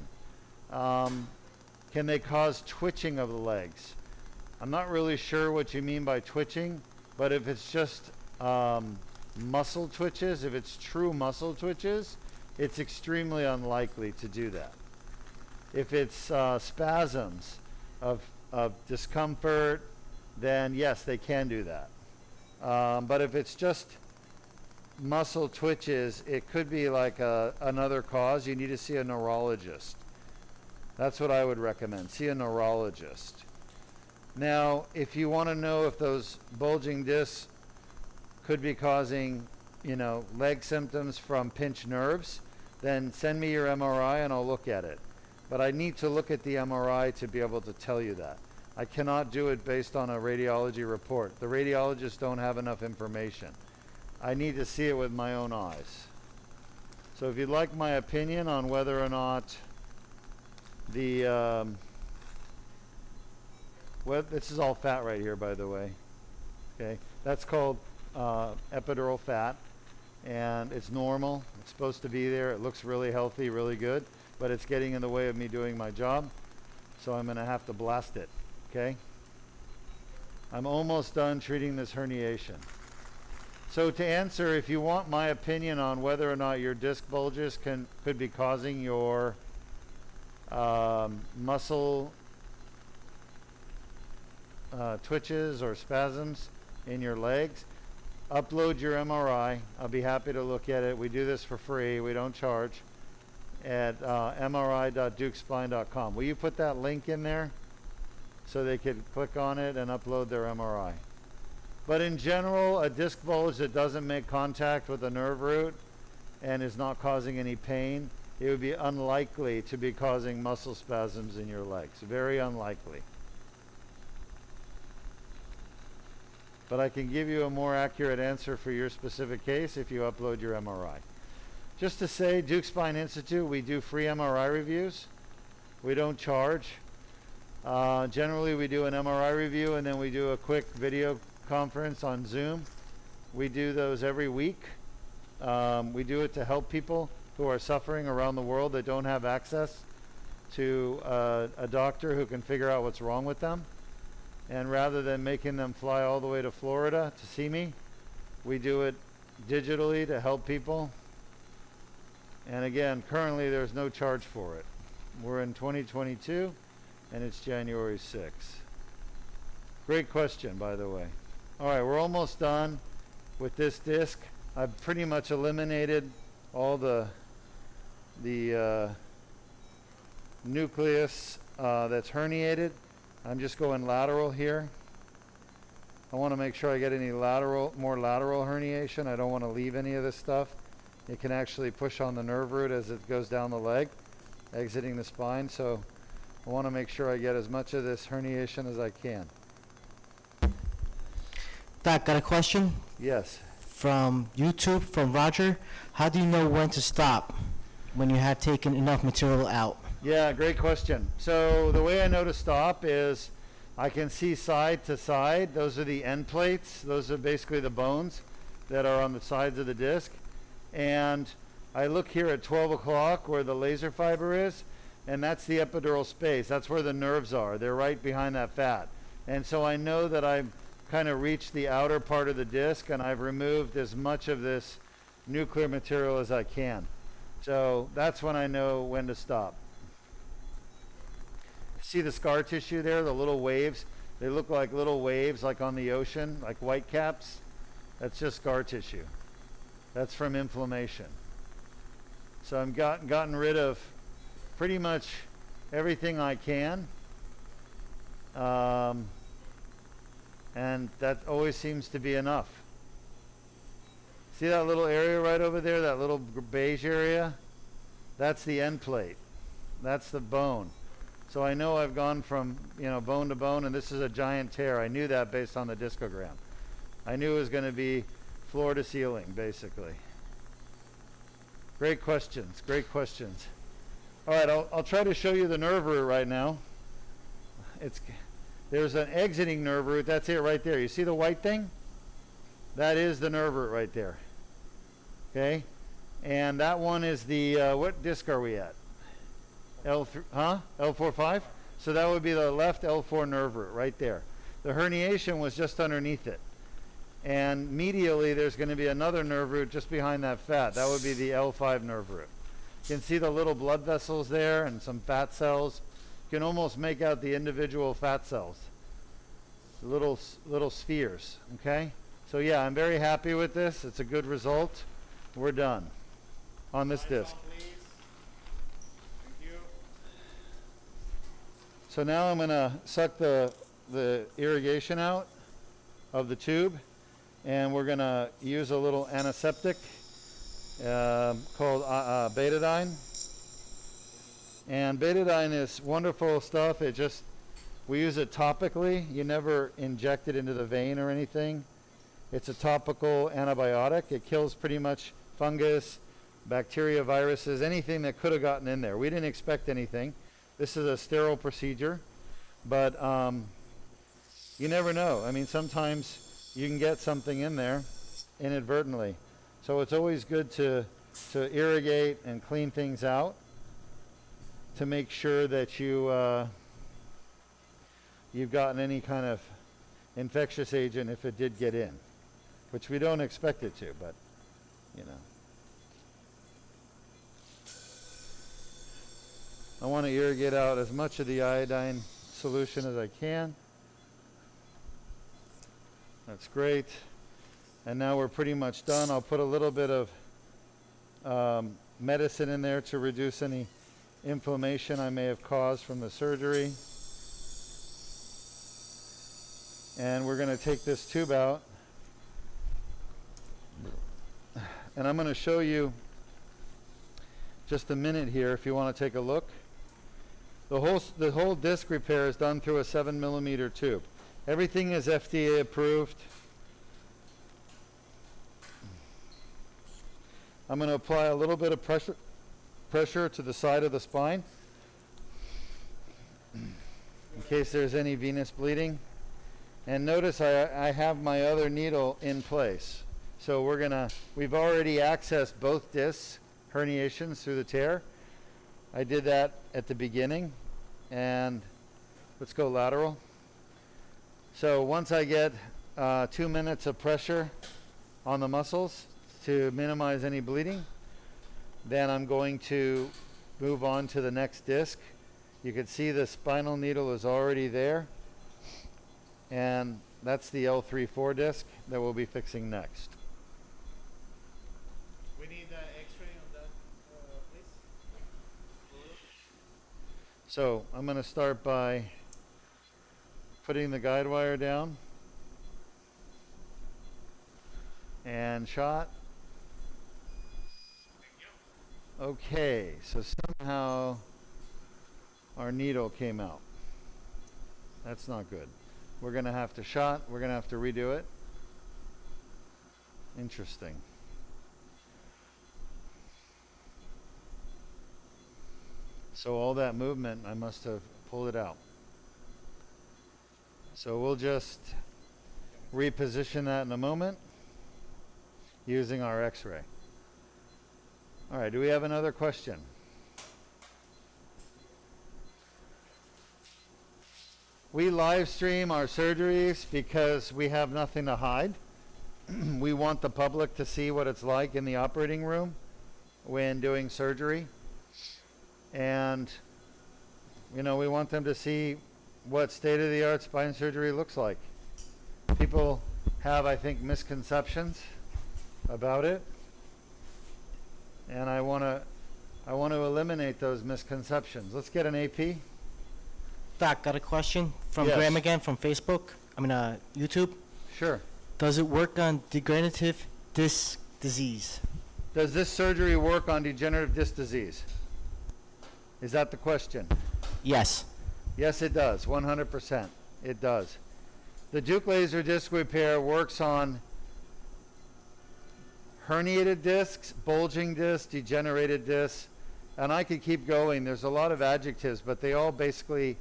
A: Can they cause twitching of the legs? I'm not really sure what you mean by twitching, but if it's just muscle twitches, if it's true muscle twitches, it's extremely unlikely to do that. If it's spasms of discomfort, then yes, they can do that. But if it's just muscle twitches, it could be like another cause. You need to see a neurologist. That's what I would recommend. See a neurologist. Now, if you want to know if those bulging discs could be causing, leg symptoms from pinched nerves, then send me your MRI and I'll look at it. But I need to look at the MRI to be able to tell you that. I cannot do it based on a radiology report. The radiologists don't have enough information. I need to see it with my own eyes. So if you'd like my opinion on whether or not the, this is all fat right here, by the way. Okay, that's called epidural fat, and it's normal. It's supposed to be there. It looks really healthy, really good, but it's getting in the way of me doing my job, so I'm going to have to blast it. Okay? I'm almost done treating this herniation. So to answer, if you want my opinion on whether or not your disc bulges could be causing your muscle twitches or spasms in your legs, upload your MRI. I'll be happy to look at it. We do this for free. We don't charge. At mri.dukespline.com. Will you put that link in there so they could click on it and upload their MRI? But in general, a disc bulge that doesn't make contact with the nerve root and is not causing any pain it would be unlikely to be causing muscle spasms in your legs. Very unlikely. But I can give you a more accurate answer for your specific case if you upload your MRI. Just to say, Duke Spine Institute, we do free MRI reviews. We don't charge. Generally, we do an MRI review and then we do a quick video conference on Zoom. We do those every week. We do it to help people who are suffering around the world that don't have access to a doctor who can figure out what's wrong with them. And rather than making them fly all the way to Florida to see me, we do it digitally to help people. And again, currently there's no charge for it. We're in 2022 and it's January 6th. Great question, by the way. All right, we're almost done with this disc. I've pretty much eliminated all the nucleus that's herniated. I'm just going lateral here. I want to make sure I get any more lateral herniation. I don't want to leave any of this stuff. It can actually push on the nerve root as it goes down the leg, exiting the spine. So I want to make sure I get as much of this herniation as I can.
C: Doc, got a question
A: Yes.
C: from YouTube from Roger. How do you know when to stop when you have taken enough material out?
A: Yeah, great question. So the way I know to stop is I can see side to side. Those are the end plates. Those are basically the bones that are on the sides of the disc. And I look here at 12 o'clock where the laser fiber is, and that's the epidural space. That's where the nerves are. They're right behind that fat. And so I know that I've kind of reached the outer part of the disc and I've removed as much of this nuclear material as I can. So that's when I know when to stop. See the scar tissue there, the little waves? They look like little waves like on the ocean, like white caps. That's just scar tissue. That's from inflammation. So I've gotten rid of pretty much everything I can. And that always seems to be enough. See that little area right over there, that little beige area? That's the end plate. That's the bone. So I know I've gone from, bone to bone, and this is a giant tear. I knew that based on the discogram. I knew it was going to be floor to ceiling, basically. Great questions, great questions. All right, I'll try to show you the nerve root right now. There's an exiting nerve root. That's it right there. You see the white thing? That is the nerve root right there. Okay? And that one is the, what disc are we at? L4-5? So that would be the left L4 nerve root right there. The herniation was just underneath it. And medially, there's going to be another nerve root just behind that fat. That would be the L5 nerve root. You can see the little blood vessels there and some fat cells. You can almost make out the individual fat cells. Little spheres, okay? So yeah, I'm very happy with this. It's a good result. We're done on this disc. So now I'm going to suck the irrigation out of the tube, and we're going to use a little antiseptic called betadine. And betadine is wonderful stuff. We use it topically. You never inject it into the vein or anything. It's a topical antibiotic. It kills pretty much fungus, bacteria, viruses, anything that could have gotten in there. We didn't expect anything. This is a sterile procedure, but you never know. I mean, sometimes you can get something in there inadvertently. So it's always good to irrigate and clean things out to make sure that you've gotten any kind of infectious agent if it did get in, which we don't expect it to, but I want to irrigate out as much of the iodine solution as I can. That's great. And now we're pretty much done. I'll put a little bit of medicine in there to reduce any inflammation I may have caused from the surgery. And we're going to take this tube out. And I'm going to show you just a minute here if you want to take a look. The whole disc repair is done through a 7mm tube. Everything is FDA approved. I'm going to apply a little bit of pressure to the side of the spine in case there's any venous bleeding. And notice I have my other needle in place. So we've already accessed both discs, herniations through the tear. I did that at the beginning. And let's go lateral. So once I get 2 minutes of pressure on the muscles to minimize any bleeding, then I'm going to move on to the next disc. You can see the spinal needle is already there. And that's the L3-4 disc that we'll be fixing next.
B: We need an X-ray on that, please.
A: So I'm going to start by putting the guide wire down and shot. Okay, so somehow our needle came out. That's not good. We're going to have to shot. We're going to have to redo it. Interesting. So all that movement, I must have pulled it out. So we'll just reposition that in a moment using our X-ray. All right, do we have another question? We live stream our surgeries because we have nothing to hide. We want the public to see what it's like in the operating room when doing surgery. And, you know, we want them to see what state-of-the-art spine surgery looks like. People have, I think, misconceptions about it. And I want to eliminate those misconceptions. Let's get an AP.
C: Doc, got a question from
A: Yes.
C: Graham again from Facebook. YouTube.
A: Sure.
C: Does it work on degenerative disc disease?
A: Does this surgery work on degenerative disc disease? Is that the question?
C: Yes.
A: Yes, it does. 100%. It does. The Duke laser disc repair works on herniated discs, bulging discs, degenerated discs, and I could keep going. There's a lot of adjectives, but they all basically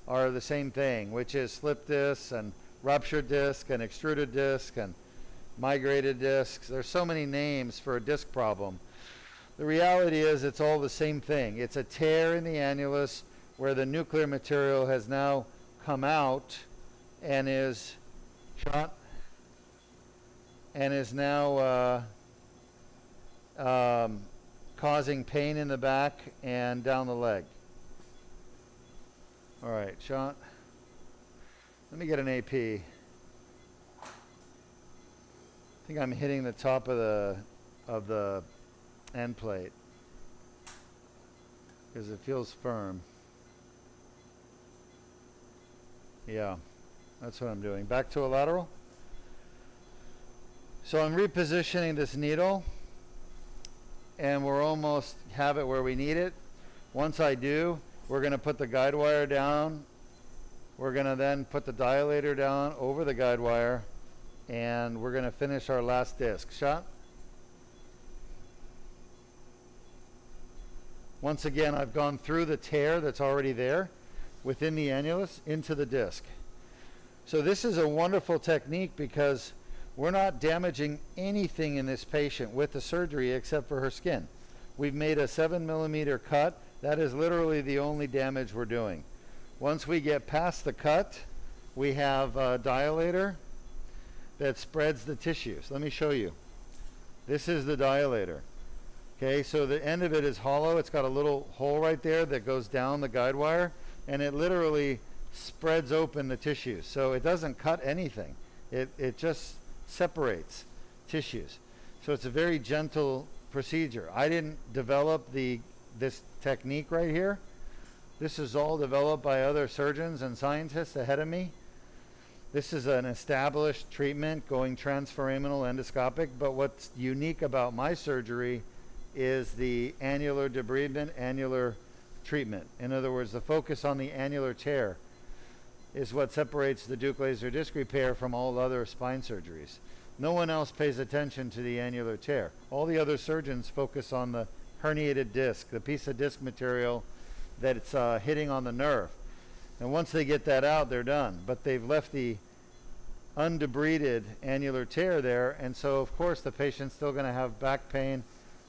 A: are the same thing, which is slip discs and ruptured disc and extruded disc and migrated discs. There's so many names for a disc problem. The reality is it's all the same thing. It's a tear in the annulus where the nuclear material has now come out and is shot and is now causing pain in the back and down the leg. All right, shot. Let me get an AP. I think I'm hitting the top of the end plate because it feels firm. Yeah, that's what I'm doing. Back to a lateral. So I'm repositioning this needle and we're almost have it where we need it. Once I do, we're going to put the guide wire down. We're going to then put the dilator down over the guide wire and we're going to finish our last disc. Shot. Once again, I've gone through the tear that's already there within the annulus into the disc. So this is a wonderful technique because we're not damaging anything in this patient with the surgery except for her skin. We've made a 7mm cut. That is literally the only damage we're doing. Once we get past the cut, we have a dilator that spreads the tissues. Let me show you. This is the dilator. Okay, so the end of it is hollow. It's got a little hole right there that goes down the guide wire, and it literally spreads open the tissues. So it doesn't cut anything. It just separates tissues. So it's a very gentle procedure. I didn't develop this technique right here. This is all developed by other surgeons and scientists ahead of me. This is an established treatment going transforaminal endoscopic, but what's unique about my surgery is the annular debridement, annular treatment. In other words, the focus on the annular tear is what separates the Duke laser disc repair from all other spine surgeries. No one else pays attention to the annular tear. All the other surgeons focus on the herniated disc, the piece of disc material that's hitting on the nerve. And once they get that out, they're done. But they've left the undebrided annular tear there, and so of course the patient's still going to have back pain,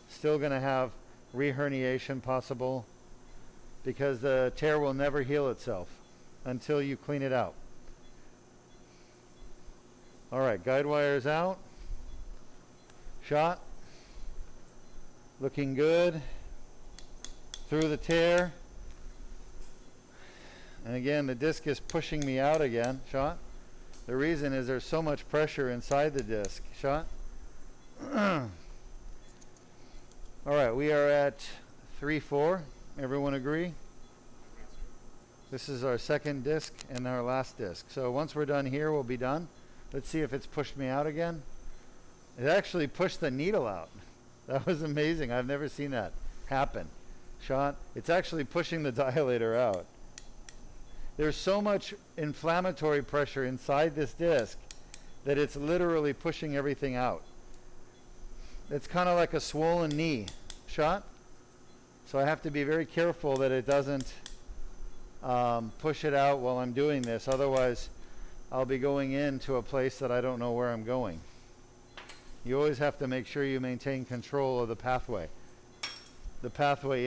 A: still going to have reherniation possible, because the tear will never heal itself until you clean it out. All right, guide wires out. Shot. Looking good. Through the tear. And again, the disc is pushing me out again. Shot. The reason is there's so much pressure inside the disc. Shot. All right, we are at 3-4. Everyone agree? This is our second disc and our last disc. So once we're done here, we'll be done. Let's see if it's pushed me out again. It actually pushed the needle out. That was amazing. I've never seen that happen. Shot. It's actually pushing the dilator out. There's so much inflammatory pressure inside this disc that it's literally pushing everything out. It's kind of like a swollen knee. Shot. So I have to be very careful that it doesn't push it out while I'm doing this. Otherwise, I'll be going into a place that I don't know where I'm going. You always have to make sure you maintain control of the pathway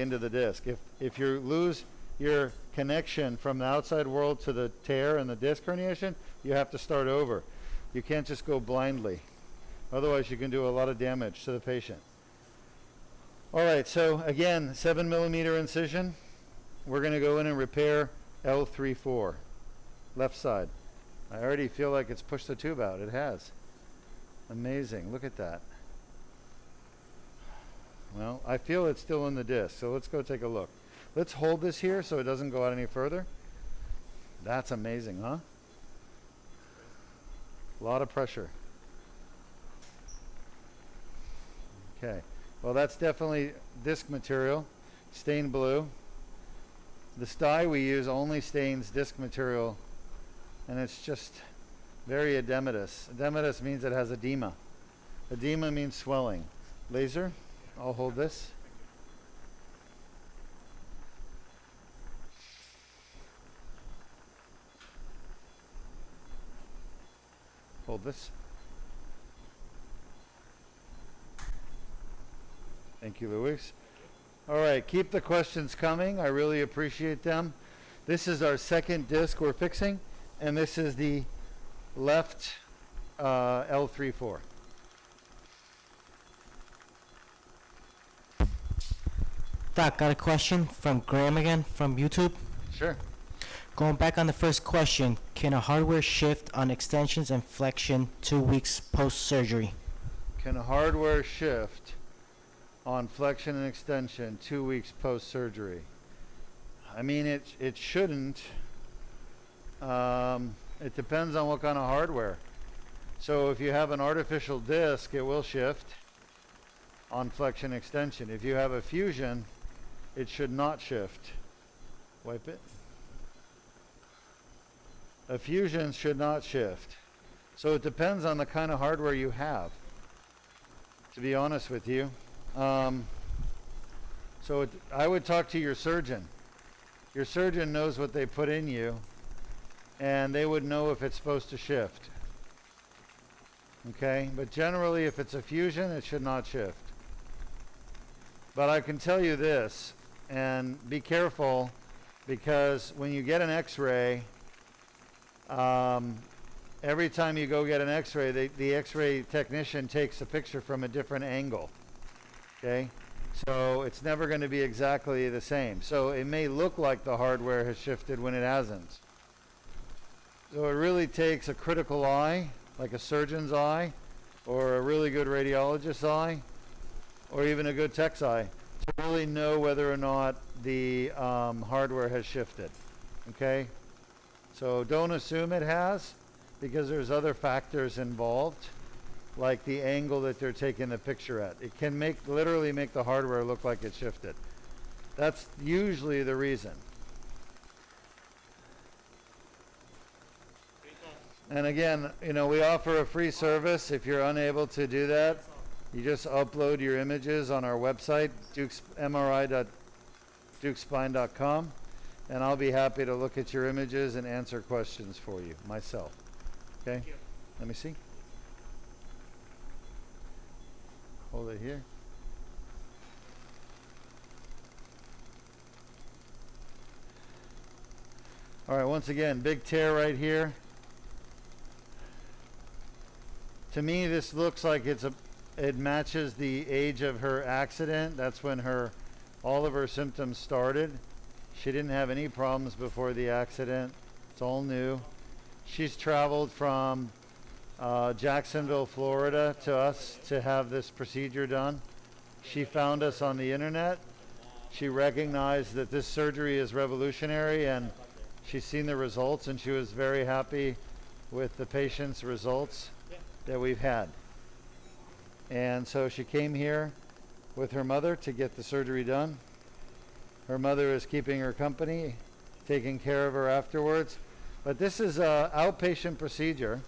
A: into the disc. If you lose your connection from the outside world to the tear and the disc herniation, you have to start over. You can't just go blindly. Otherwise, you can do a lot of damage to the patient. All right, so again, 7mm incision. We're going to go in and repair L3-4, left side. I already feel like it's pushed the tube out. It has. Amazing. Look at that. Well, I feel it's still in the disc, so let's go take a look. Let's hold this here so it doesn't go out any further. That's amazing, huh? A lot of pressure. Okay. Well, that's definitely disc material, stained blue. The dye we use only stains disc material, and it's just very edematous. Edematous means it has edema. Edema means swelling. Laser, I'll hold this. Hold this. Thank you, Luis. All right, keep the questions coming. I really appreciate them. This is our second disc we're fixing, and this is the left L3-4.
C: Doc, got a question from Graham again from YouTube.
A: Sure.
C: Going back on the first question, can a hardware shift on extensions and flexion 2 weeks post-surgery?
A: Can a hardware shift on flexion and extension 2 weeks post-surgery? I mean, it shouldn't. It depends on what kind of hardware. So if you have an artificial disc, it will shift on flexion extension. If you have a fusion, it should not shift. Wipe it. A fusion should not shift. So it depends on the kind of hardware you have, to be honest with you. I would talk to your surgeon. Your surgeon knows what they put in you, and they would know if it's supposed to shift. Okay, but generally if it's a fusion, it should not shift. But I can tell you this, and be careful, because when you get an x-ray, every time you go get an x-ray, the x-ray technician takes a picture from a different angle. Okay, so it's never going to be exactly the same. So it may look like the hardware has shifted when it hasn't. So it really takes a critical eye, like a surgeon's eye, or a really good radiologist's eye, or even a good tech's eye, to really know whether or not the hardware has shifted. Okay, so don't assume it has, because there's other factors involved. like the angle that they're taking the picture at. It can literally make the hardware look like it's shifted. That's usually the reason. And again, we offer a free service. If you're unable to do that, you just upload your images on our website, mri.dukespine.com, and I'll be happy to look at your images and answer questions for you myself. Okay? Let me see. Hold it here. All right, once again, big tear right here. To me, this looks like it matches the age of her accident. That's when all of her symptoms started. She didn't have any problems before the accident. It's all new. She's traveled from Jacksonville, Florida to us to have this procedure done. She found us on the internet. She recognized that this surgery is revolutionary, and she's seen the results, and she was very happy with the patient's results that we've had. And so she came here with her mother to get the surgery done. Her mother is keeping her company, taking care of her afterwards. But this is an outpatient procedure,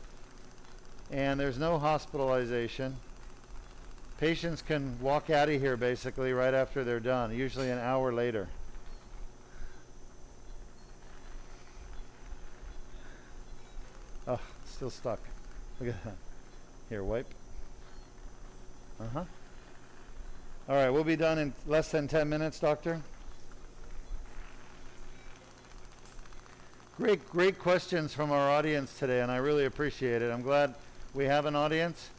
A: and there's no hospitalization. Patients can walk out of here basically right after they're done, usually an hour later. Oh, still stuck. Look at that. Here, wipe. All right, we'll be done in less than 10 minutes, doctor. Great questions from our audience today, and I really appreciate it. I'm glad we have an audience.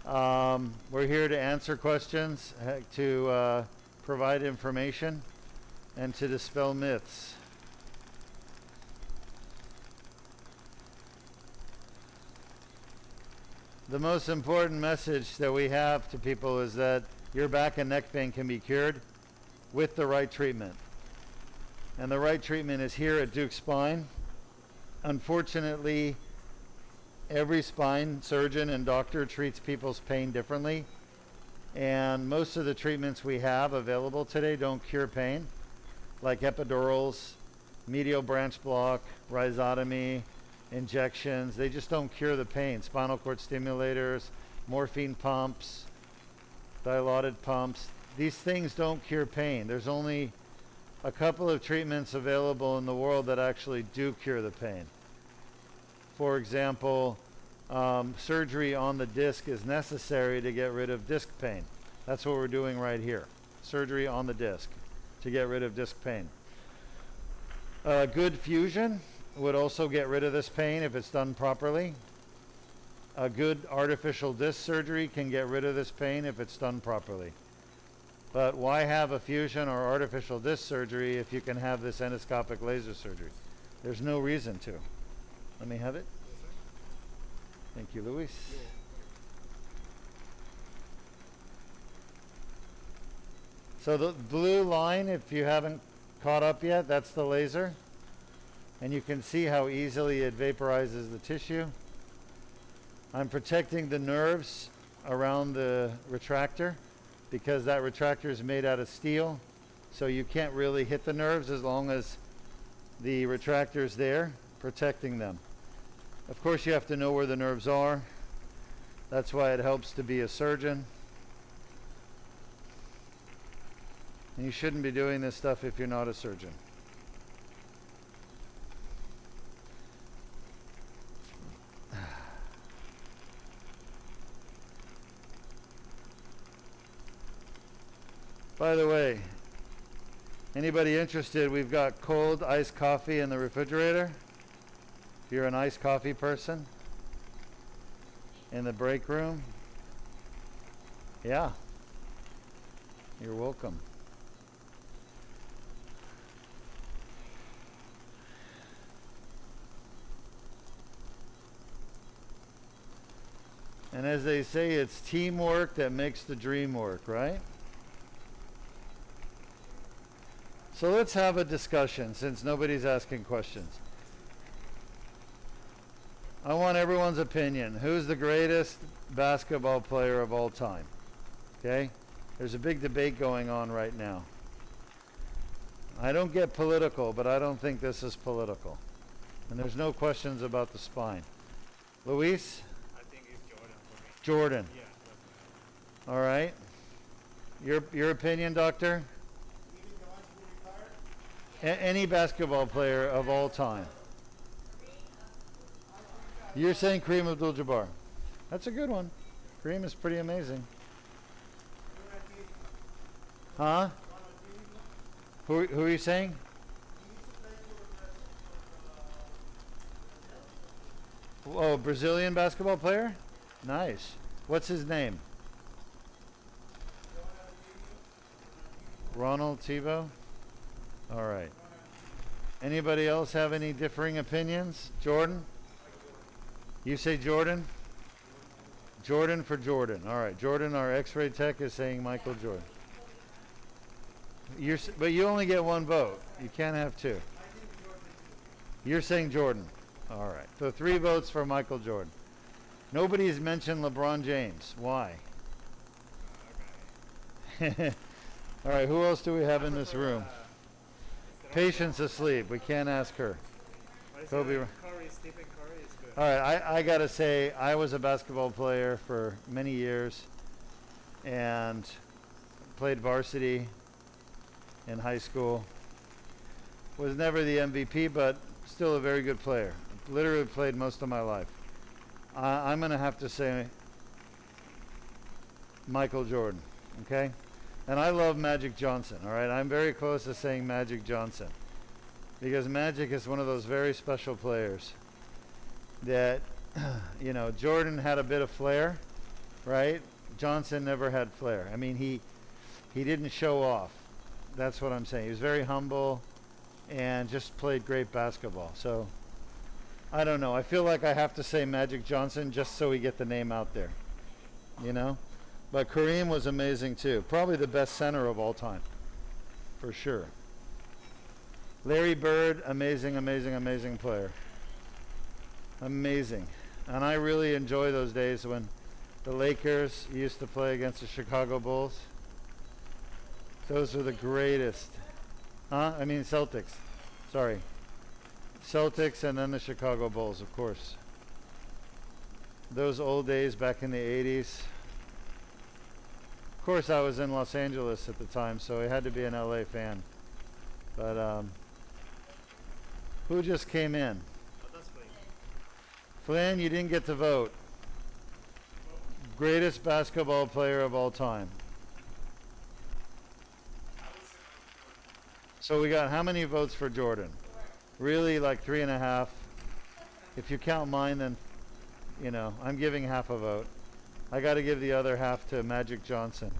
A: We're here to answer questions, to provide information, and to dispel myths. The most important message that we have to people is that your back and neck pain can be cured with the right treatment. And the right treatment is here at Duke Spine. Unfortunately, every spine surgeon and doctor treats people's pain differently. And most of the treatments we have available today don't cure pain, like epidurals, medial branch block, rhizotomy, injections. They just don't cure the pain. Spinal cord stimulators, morphine pumps, dilaudid pumps. These things don't cure pain. There's only a couple of treatments available in the world that actually do cure the pain. For example, surgery on the disc is necessary to get rid of disc pain. That's what we're doing right here. Surgery on the disc to get rid of disc pain. Good fusion would also get rid of this pain if it's done properly. A good artificial disc surgery can get rid of this pain if it's done properly. But why have a fusion or artificial disc surgery if you can have this endoscopic laser surgery? There's no reason to. Let me have it. Thank you, Luis. So the blue line, if you haven't caught up yet, that's the laser. And you can see how easily it vaporizes the tissue. I'm protecting the nerves around the retractor because that retractor is made out of steel. So you can't really hit the nerves as long as the retractor is there, protecting them. Of course, you have to know where the nerves are. That's why it helps to be a surgeon. And you shouldn't be doing this stuff if you're not a surgeon. By the way, anybody interested, we've got cold iced coffee in the refrigerator. If you're an iced coffee person in the break room, yeah, you're welcome. And as they say, it's teamwork that makes the dream work, right? So let's have a discussion since nobody's asking questions. I want everyone's opinion. Who's the greatest basketball player of all time? Okay? There's a big debate going on right now. I don't get political, but I don't think this is political. And there's no questions about the spine. Luis?
B: I think it's Jordan for me.
A: Jordan.
B: Yeah.
A: All right. Your opinion, doctor? Any basketball player of all time. You're saying Kareem Abdul-Jabbar. That's a good one. Kareem is pretty amazing. Huh? Who are you saying? Oh, Brazilian basketball player? Nice. What's his name? Ronald Tebow? All right. Anybody else have any differing opinions? Jordan? You say Jordan? Jordan for Jordan. All right. Jordan, our X-ray tech, is saying Michael Jordan. But you only get one vote. You can't have two. You're saying Jordan. All right. So 3 votes for Michael Jordan. Nobody's mentioned LeBron James. Why? All right. Who else do we have in this room? Patience asleep. We can't ask her. Kobe.
B: Curry, Stephen Curry is good.
A: All right. I got to say, I was a basketball player for many years and played varsity in high school. Was never the MVP, but still a very good player. Literally played most of my life. I'm going to have to say Michael Jordan, okay? And I love Magic Johnson, all right? I'm very close to saying Magic Johnson because Magic is one of those very special players that, you know, Jordan had a bit of flair, right? Johnson never had flair. I mean, he didn't show off. That's what I'm saying. He was very humble and just played great basketball. So, I don't know. I feel like I have to say Magic Johnson just so we get the name out there, you know? But Kareem was amazing too. Probably the best center of all time, for sure. Larry Bird, amazing, amazing, amazing player. Amazing. And I really enjoy those days when the Lakers used to play against the Chicago Bulls. Those are the greatest. I mean Celtics. Sorry. Celtics and then the Chicago Bulls, of course. Those old days back in the 80s. Of course, I was in Los Angeles at the time, so I had to be an LA fan. But who just came in?
B: Oh, that's Flynn.
A: Flynn, you didn't get to vote. Greatest basketball player of all time. So we got how many votes for Jordan? Really, like 3.5. If you count mine, then, you know, I'm giving half a vote. I got to give the other half to Magic Johnson.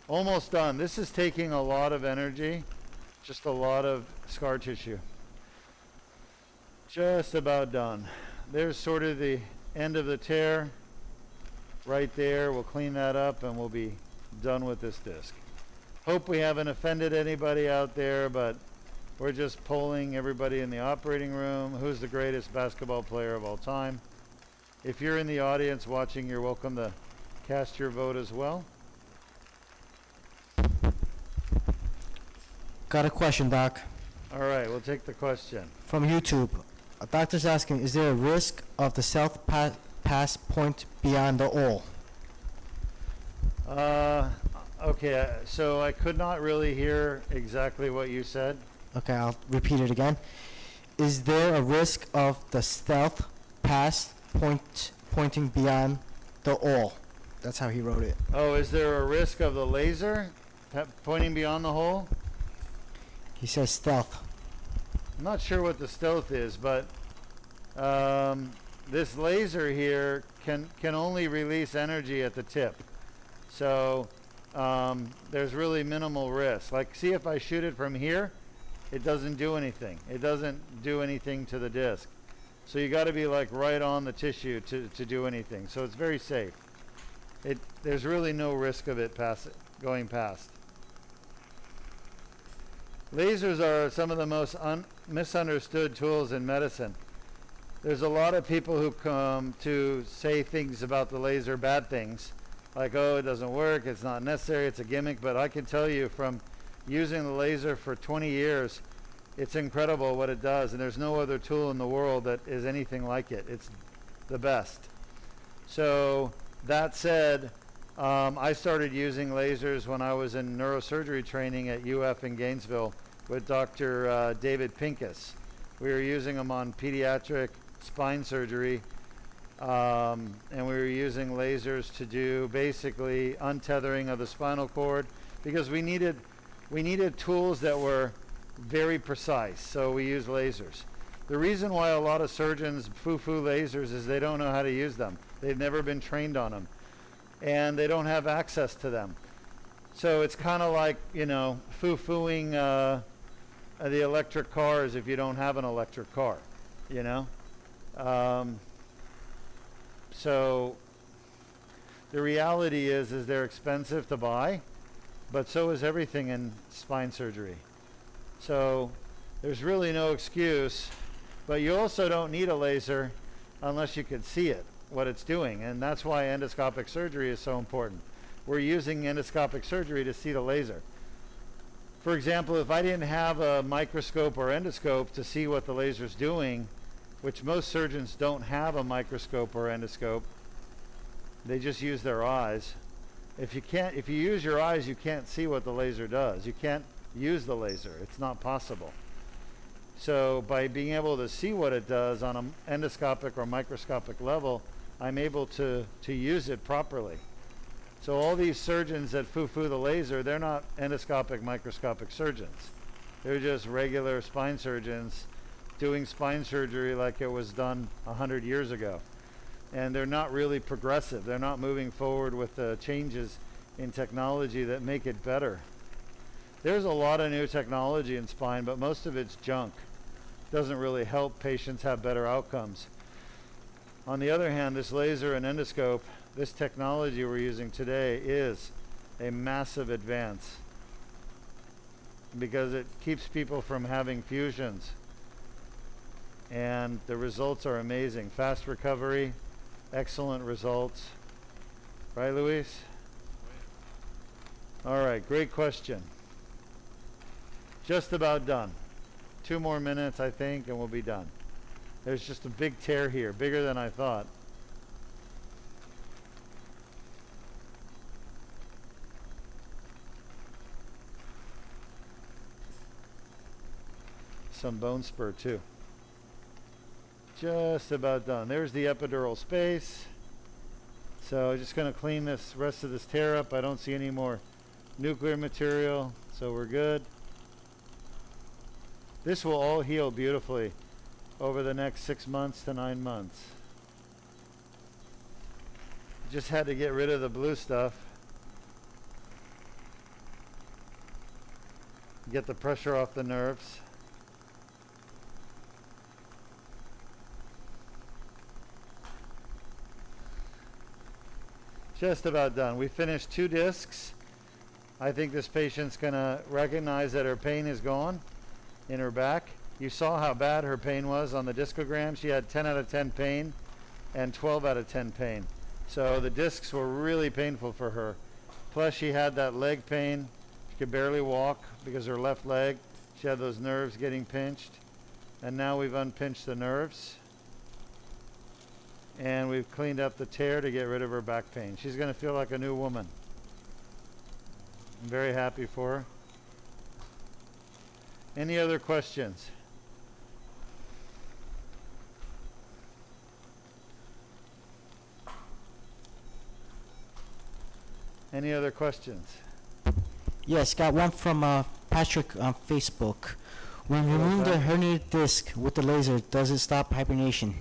A: Almost done. This is taking a lot of energy, just a lot of scar tissue. Just about done. There's sort of the end of the tear right there. We'll clean that up and we'll be done with this disc. Hope we haven't offended anybody out there, but we're just polling everybody in the operating room. Who's the greatest basketball player of all time? If you're in the audience watching, you're welcome to cast your vote as well.
C: Got a question, Doc,
A: All right, we'll take the question.
C: from YouTube. A doctor's asking, is there a risk of the south pass point beyond the O?
A: Okay, so I could not really hear exactly what you said.
C: Okay, I'll repeat it again. Is there a risk of the stealth pass pointing beyond the O? That's how he wrote it.
A: Oh, is there a risk of the laser pointing beyond the hole?
C: He says stealth.
A: I'm not sure what the stealth is, but this laser here can only release energy at the tip. So there's really minimal risk. Like, see, if I shoot it from here, it doesn't do anything. It doesn't do anything to the disc. So you got to be like right on the tissue to do anything. So it's very safe. There's really no risk of it going past. Lasers are some of the most misunderstood tools in medicine. There's a lot of people who come to say things about the laser, bad things, like, oh, it doesn't work, it's not necessary, it's a gimmick. But I can tell you from using the laser for 20 years, it's incredible what it does, and there's no other tool in the world that is anything like it. It's the best. So that said, I started using lasers when I was in neurosurgery training at UF in Gainesville with Dr. David Pincus. We were using them on pediatric spine surgery, and we were using lasers to do basically untethering of the spinal cord, because we needed tools that were very precise, so we used lasers. The reason why a lot of surgeons foo-foo lasers is they don't know how to use them. They've never been trained on them, and they don't have access to them. So it's kind of like, you know, foo-fooing the electric cars if you don't have an electric car, you know. So the reality is they're expensive to buy, but so is everything in spine surgery. So there's really no excuse, but you also don't need a laser unless you can see it, what it's doing, and that's why endoscopic surgery is so important. We're using endoscopic surgery to see the laser. For example, if I didn't have a microscope or endoscope to see what the laser's doing, which most surgeons don't have a microscope or endoscope, they just use their eyes. If you use your eyes, you can't see what the laser does. You can't use the laser. It's not possible. So by being able to see what it does on an endoscopic or microscopic level, I'm able to use it properly. So all these surgeons that foo-foo the laser, they're not endoscopic, microscopic surgeons. They're just regular spine surgeons doing spine surgery like it was done 100 years ago. And they're not really progressive. They're not moving forward with the changes in technology that make it better. There's a lot of new technology in spine, but most of it's junk. Doesn't really help patients have better outcomes. On the other hand, this laser and endoscope, this technology we're using today is a massive advance because it keeps people from having fusions. And the results are amazing. Fast recovery, excellent results. Right, Luis? All right, great question. Just about done. 2 more minutes, I think, and we'll be done. There's just a big tear here, bigger than I thought. Some bone spur too. Just about done. There's the epidural space. So just going to clean this rest of this tear up. I don't see any more nuclear material, so we're good. This will all heal beautifully over the next 6 months to 9 months. Just had to get rid of the blue stuff. Get the pressure off the nerves. Just about done. We finished 2 discs. I think this patient's gonna recognize that her pain is gone in her back. You saw how bad her pain was on the discogram. She had 10 out of 10 pain and 12 out of 10 pain. So the discs were really painful for her. Plus she had that leg pain. She could barely walk because her left leg, she had those nerves getting pinched. And now we've unpinched the nerves. And we've cleaned up the tear to get rid of her back pain. She's going to feel like a new woman. I'm very happy for her. Any other questions? Any other questions?
C: Yes, got one from Patrick on Facebook. When you remove the herniated disc with the laser, does it stop hibernation?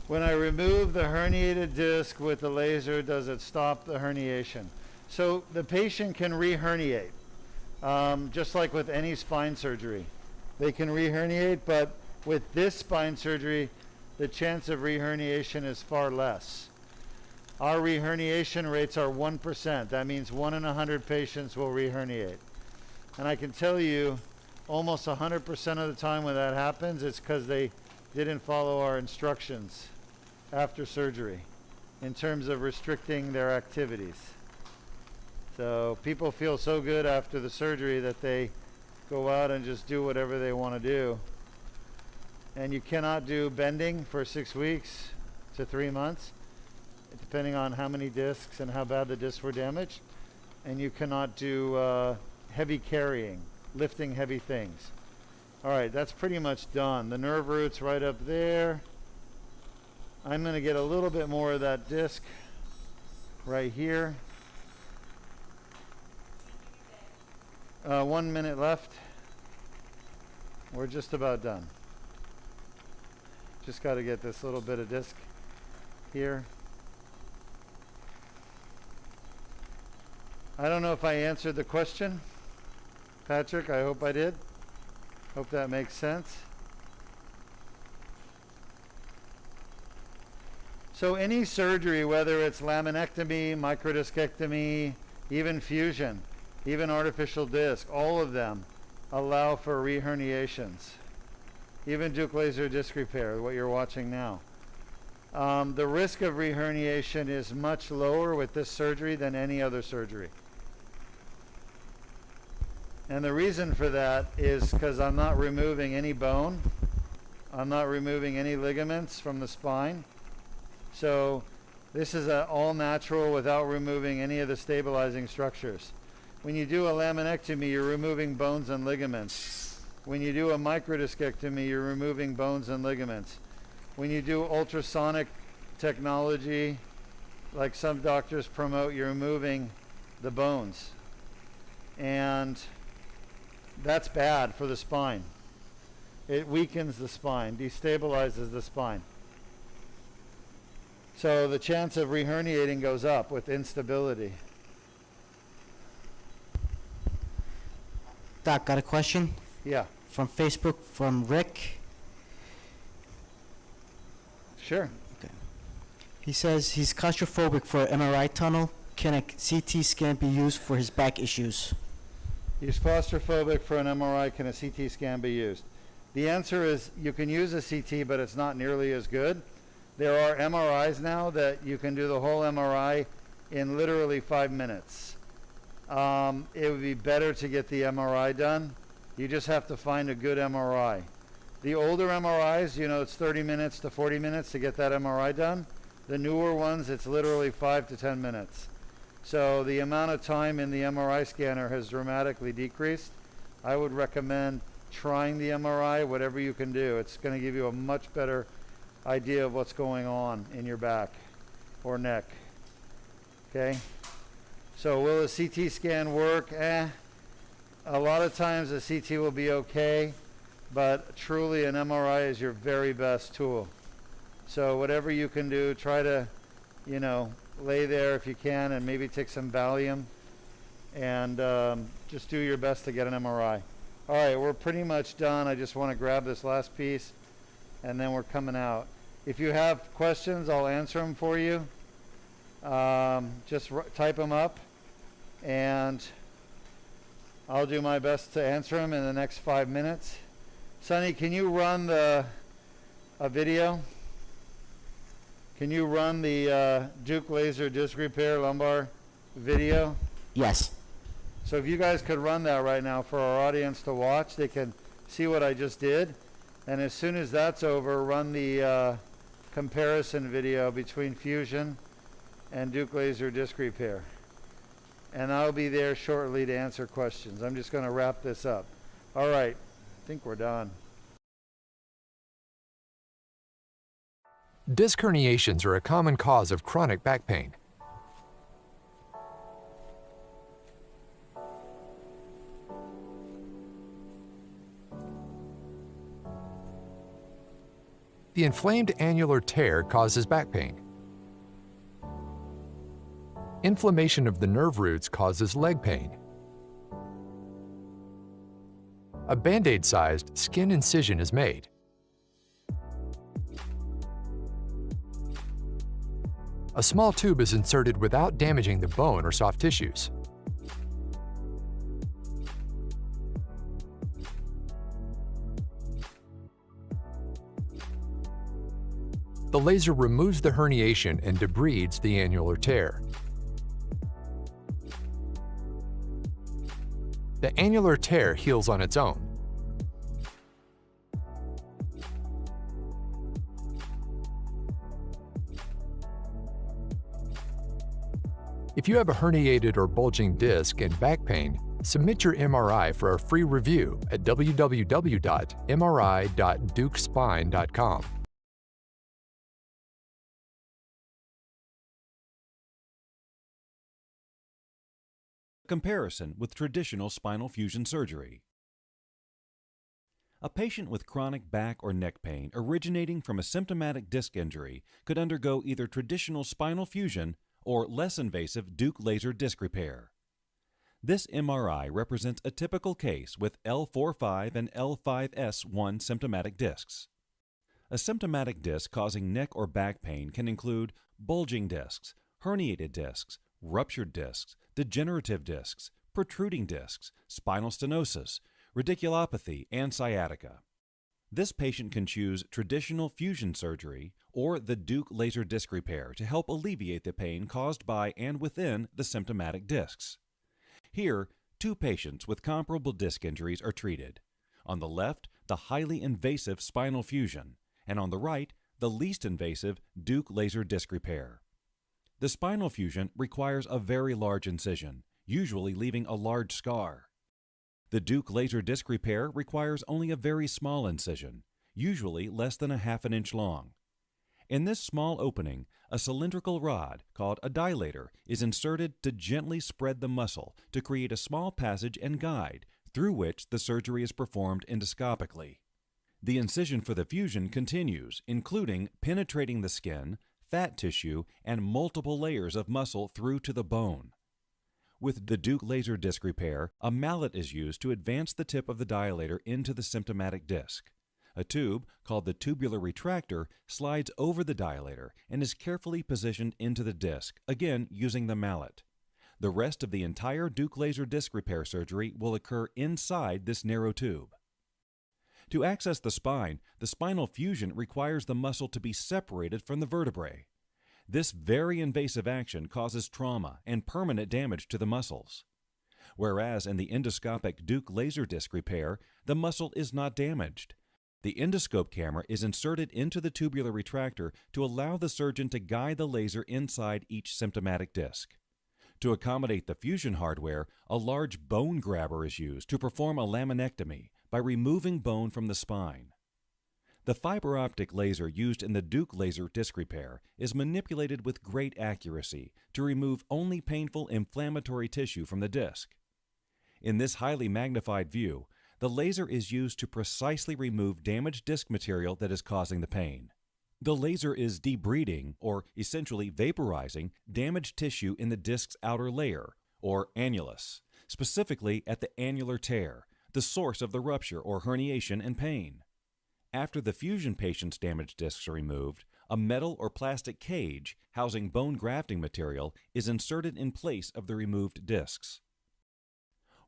A: When I remove the herniated disc with the laser, does it stop the herniation? So the patient can re-herniate, just like with any spine surgery. They can re-herniate, but with this spine surgery, the chance of re-herniation is far less. Our re-herniation rates are 1%. That means 1 in 100 patients will re-herniate. And I can tell you almost 100% of the time when that happens, it's because they didn't follow our instructions after surgery in terms of restricting their activities. So people feel so good after the surgery that they go out and just do whatever they want to do. And you cannot do bending for 6 weeks to 3 months, depending on how many discs and how bad the discs were damaged. And you cannot do heavy carrying, lifting heavy things. All right, that's pretty much done. The nerve root's right up there. I'm going to get a little bit more of that disc right here. 1 minute left. We're just about done. Just got to get this little bit of disc here. I don't know if I answered the question, Patrick. I hope I did. Hope that makes sense. So any surgery, whether it's laminectomy, microdiscectomy, even fusion, even artificial disc, all of them allow for reherniations. Even Duke laser disc repair, what you're watching now. The risk of reherniation is much lower with this surgery than any other surgery. And the reason for that is because I'm not removing any bone. I'm not removing any ligaments from the spine. So this is all natural without removing any of the stabilizing structures. When you do a laminectomy, you're removing bones and ligaments. When you do a microdiscectomy, you're removing bones and ligaments. When you do ultrasonic technology, like some doctors promote, you're removing the bones. And that's bad for the spine. It weakens the spine, destabilizes the spine. So the chance of reherniating goes up with instability.
C: Doc, got a question
A: Yeah,
C: from Facebook from Rick.
A: sure.
C: He says he's claustrophobic for an MRI tunnel. Can a CT scan be used for his back issues?
A: He's claustrophobic for an MRI. Can a CT scan be used? The answer is you can use a CT, but it's not nearly as good. There are MRIs now that you can do the whole MRI in literally 5 minutes. It would be better to get the MRI done. You just have to find a good MRI. The older MRIs, you know, it's 30 minutes to 40 minutes to get that MRI done. The newer ones, it's literally 5 to 10 minutes. So the amount of time in the MRI scanner has dramatically decreased. I would recommend trying the MRI, whatever you can do. It's going to give you a much better idea of what's going on in your back or neck. Okay? So will a CT scan work? A lot of times a CT will be okay, but truly an MRI is your very best tool. So whatever you can do, try to, you know, lay there if you can and maybe take some Valium and just do your best to get an MRI. All right, we're pretty much done. I just want to grab this last piece and then we're coming out. If you have questions, I'll answer them for you. Just type them up and I'll do my best to answer them in the next 5 minutes. Sonny, can you run a video? Can you run the Duke laser disc repair lumbar video?
C: Yes.
A: So if you guys could run that right now for our audience to watch, they can see what I just did. And as soon as that's over, run the comparison video between fusion and Duke laser disc repair. And I'll be there shortly to answer questions. I'm just going to wrap this up. All right, I think we're done.
D: Disc herniations are a common cause of chronic back pain. The inflamed annular tear causes back pain. Inflammation of the nerve roots causes leg pain. A Band-Aid-sized skin incision is made. A small tube is inserted without damaging the bone or soft tissues. the laser removes the herniation and debrides the annular tear. The annular tear heals on its own. If you have a herniated or bulging disc and back pain, submit your MRI for a free review at www.mri.dukespine.com.
E: Comparison with traditional spinal fusion surgery. A patient with chronic back or neck pain originating from a symptomatic disc injury could undergo either traditional spinal fusion or less invasive Duke laser disc repair. This MRI represents a typical case with L4-5 and L5-S1 symptomatic discs. A symptomatic disc causing neck or back pain can include bulging discs, herniated discs, ruptured discs, degenerative discs, protruding discs, spinal stenosis, radiculopathy, and sciatica. This patient can choose traditional fusion surgery or the Duke laser disc repair to help alleviate the pain caused by and within the symptomatic discs. Here, two patients with comparable disc injuries are treated. On the left, the highly invasive spinal fusion, and on the right, the least invasive Duke laser disc repair. The spinal fusion requires a very large incision, usually leaving a large scar. The Duke laser disc repair requires only a very small incision, usually less than a half an inch long. In this small opening, a cylindrical rod, called a dilator, is inserted to gently spread the muscle to create a small passage and guide through which the surgery is performed endoscopically. The incision for the fusion continues, including penetrating the skin, fat tissue, and multiple layers of muscle through to the bone. With the Duke laser disc repair, a mallet is used to advance the tip of the dilator into the symptomatic disc. A tube, called the tubular retractor, slides over the dilator and is carefully positioned into the disc, again using the mallet. The rest of the entire Duke laser disc repair surgery will occur inside this narrow tube. To access the spine, the spinal fusion requires the muscle to be separated from the vertebrae. This very invasive action causes trauma and permanent damage to the muscles. Whereas in the endoscopic Duke laser disc repair, the muscle is not damaged. The endoscope camera is inserted into the tubular retractor to allow the surgeon to guide the laser inside each symptomatic disc. To accommodate the fusion hardware, a large bone grabber is used to perform a laminectomy by removing bone from the spine. The fiber optic laser used in the Duke laser disc repair is manipulated with great accuracy to remove only painful inflammatory tissue from the disc. In this highly magnified view, the laser is used to precisely remove damaged disc material that is causing the pain. The laser is debriding, or essentially vaporizing, damaged tissue in the disc's outer layer, or annulus, specifically at the annular tear, the source of the rupture or herniation and pain. After the fusion patient's damaged discs are removed, a metal or plastic cage housing bone grafting material is inserted in place of the removed discs.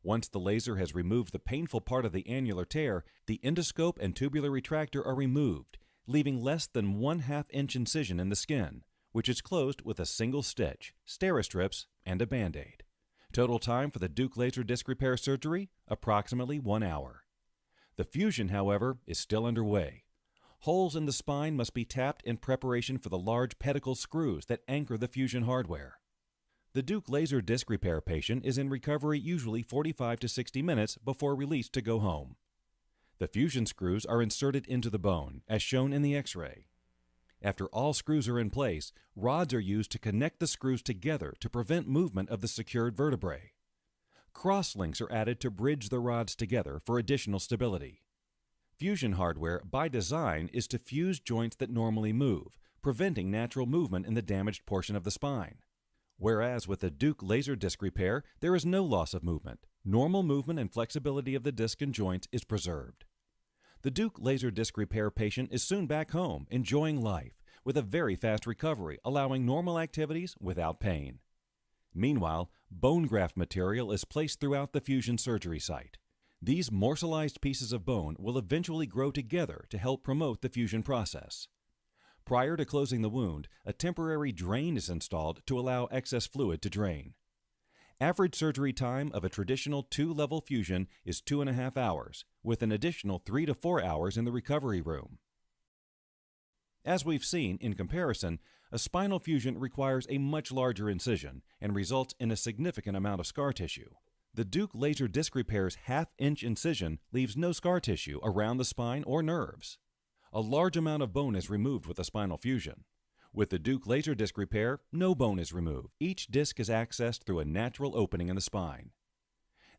E: Once the laser has removed the painful part of the annular tear, the endoscope and tubular retractor are removed, leaving less than 1/2 inch incision in the skin, which is closed with a single stitch, Steri-strips, and a Band-Aid. Total time for the Duke laser disc repair surgery, approximately 1 hour. The fusion, however, is still underway. Holes in the spine must be tapped in preparation for the large pedicle screws that anchor the fusion hardware. The Duke laser disc repair patient is in recovery usually 45 to 60 minutes before released to go home. The fusion screws are inserted into the bone, as shown in the X-ray. After all screws are in place, rods are used to connect the screws together to prevent movement of the secured vertebrae. Crosslinks are added to bridge the rods together for additional stability. Fusion hardware, by design, is to fuse joints that normally move, preventing natural movement in the damaged portion of the spine. Whereas with the Duke laser disc repair, there is no loss of movement. Normal movement and flexibility of the disc and joints is preserved. The Duke laser disc repair patient is soon back home, enjoying life, with a very fast recovery, allowing normal activities without pain. Meanwhile, bone graft material is placed throughout the fusion surgery site. These morselized pieces of bone will eventually grow together to help promote the fusion process. Prior to closing the wound, a temporary drain is installed to allow excess fluid to drain. Average surgery time of a traditional 2-level fusion is 2.5 hours, with an additional 3 to 4 hours in the recovery room. As we've seen, in comparison, a spinal fusion requires a much larger incision and results in a significant amount of scar tissue. The Duke laser disc repair's half-inch incision leaves no scar tissue around the spine or nerves. A large amount of bone is removed with a spinal fusion. With the Duke laser disc repair, no bone is removed. Each disc is accessed through a natural opening in the spine.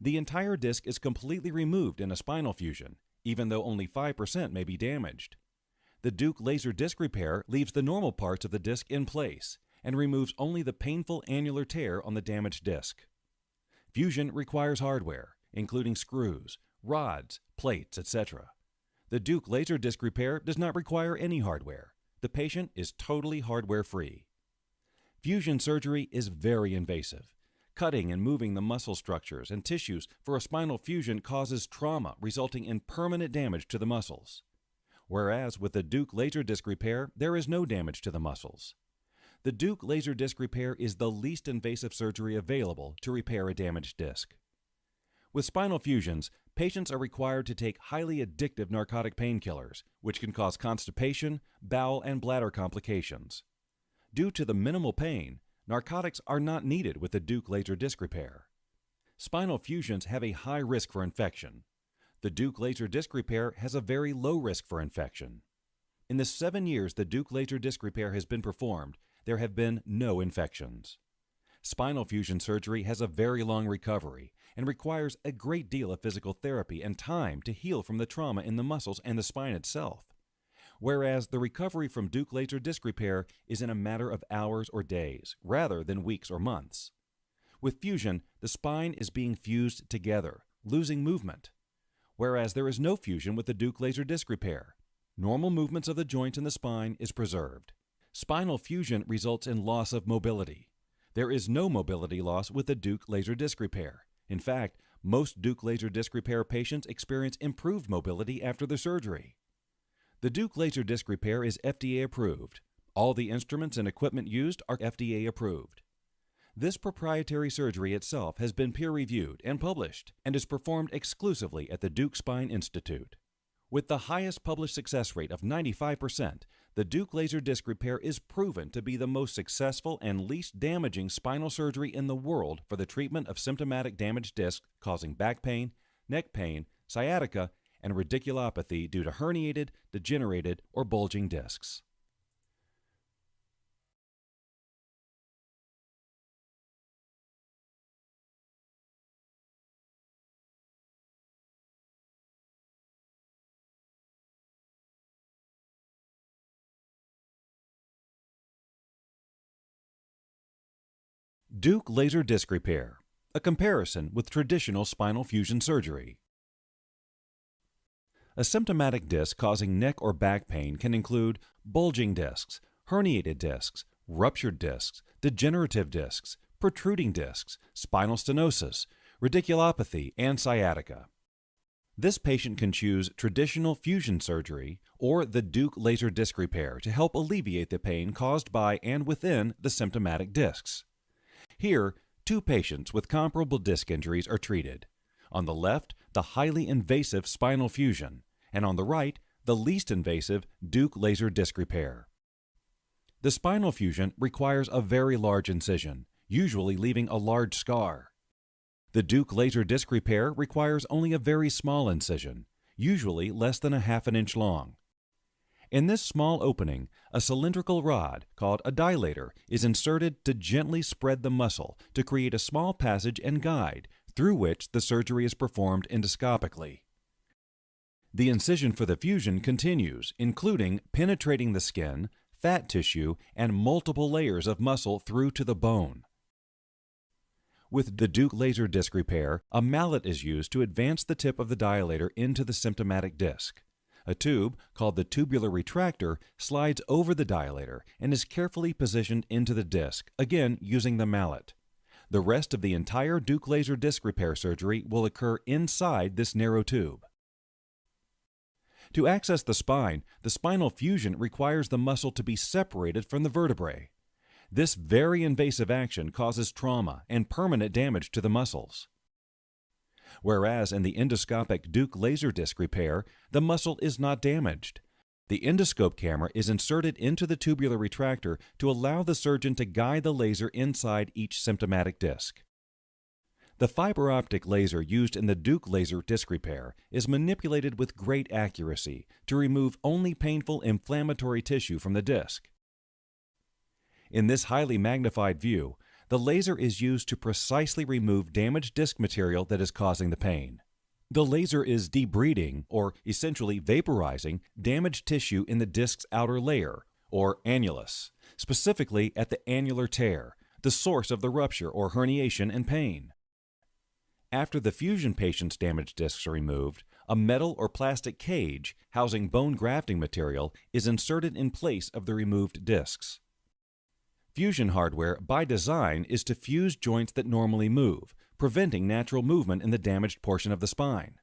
E: The entire disc is completely removed in a spinal fusion, even though only 5% may be damaged. The Duke laser disc repair leaves the normal parts of the disc in place and removes only the painful annular tear on the damaged disc. Fusion requires hardware, including screws, rods, plates, etc. The Duke laser disc repair does not require any hardware. The patient is totally hardware-free. Fusion surgery is very invasive. Cutting and moving the muscle structures and tissues for a spinal fusion causes trauma, resulting in permanent damage to the muscles. Whereas with the Duke laser disc repair, there is no damage to the muscles. The Duke laser disc repair is the least invasive surgery available to repair a damaged disc. With spinal fusions, patients are required to take highly addictive narcotic painkillers, which can cause constipation, bowel, and bladder complications. Due to the minimal pain, narcotics are not needed with the Duke laser disc repair. Spinal fusions have a high risk for infection. The Duke laser disc repair has a very low risk for infection. In the 7 years the Duke laser disc repair has been performed, there have been no infections. Spinal fusion surgery has a very long recovery and requires a great deal of physical therapy and time to heal from the trauma in the muscles and the spine itself. Whereas the recovery from Duke laser disc repair is in a matter of hours or days, rather than weeks or months. With fusion, the spine is being fused together, losing movement. Whereas there is no fusion with the Duke laser disc repair. Normal movements of the joints in the spine is preserved. Spinal fusion results in loss of mobility. There is no mobility loss with the Duke laser disc repair. In fact, most Duke laser disc repair patients experience improved mobility after the surgery. The Duke laser disc repair is FDA approved. All the instruments and equipment used are FDA approved. This proprietary surgery itself has been peer-reviewed and published and is performed exclusively at the Duke Spine Institute. With the highest published success rate of 95%, the Duke laser disc repair is proven to be the most successful and least damaging spinal surgery in the world for the treatment of symptomatic damaged discs causing back pain, neck pain, sciatica, and radiculopathy due to herniated, degenerated, or bulging discs. Duke laser disc repair, a comparison with traditional spinal fusion surgery. A symptomatic disc causing neck or back pain can include bulging discs, herniated discs, ruptured discs, degenerative discs, protruding discs, spinal stenosis, radiculopathy, and sciatica. This patient can choose traditional fusion surgery or the Duke laser disc repair to help alleviate the pain caused by and within the symptomatic discs. Here, 2 patients with comparable disc injuries are treated. On the left, the highly invasive spinal fusion, and on the right, the least invasive Duke laser disc repair. The spinal fusion requires a very large incision, usually leaving a large scar. The Duke laser disc repair requires only a very small incision, usually less than a half an inch long. In this small opening, a cylindrical rod, called a dilator, is inserted to gently spread the muscle to create a small passage and guide through which the surgery is performed endoscopically. The incision for the fusion continues, including penetrating the skin, fat tissue, and multiple layers of muscle through to the bone. With the Duke laser disc repair, a mallet is used to advance the tip of the dilator into the symptomatic disc. A tube, called the tubular retractor, slides over the dilator and is carefully positioned into the disc, again using the mallet. The rest of the entire Duke laser disc repair surgery will occur inside this narrow tube. To access the spinal fusion requires the muscle to be separated from the vertebrae. This very invasive action causes trauma and permanent damage to the muscles. Whereas in the endoscopic Duke laser disc repair, the muscle is not damaged. The endoscope camera is inserted into the tubular retractor to allow the surgeon to guide the laser inside each symptomatic disc. The fiber optic laser used in the Duke laser disc repair is manipulated with great accuracy to remove only painful inflammatory tissue from the disc. In this highly magnified view, the laser is used to precisely remove damaged disc material that is causing the pain. The laser is debriding, or essentially vaporizing, damaged tissue in the disc's outer layer, or annulus, specifically at the annular tear, the source of the rupture or herniation and pain. After the fusion patient's damaged discs are removed, a metal or plastic cage housing bone grafting material is inserted in place of the removed discs. Fusion hardware, by design, is to fuse joints that normally move, preventing natural movement in the damaged portion of the spine.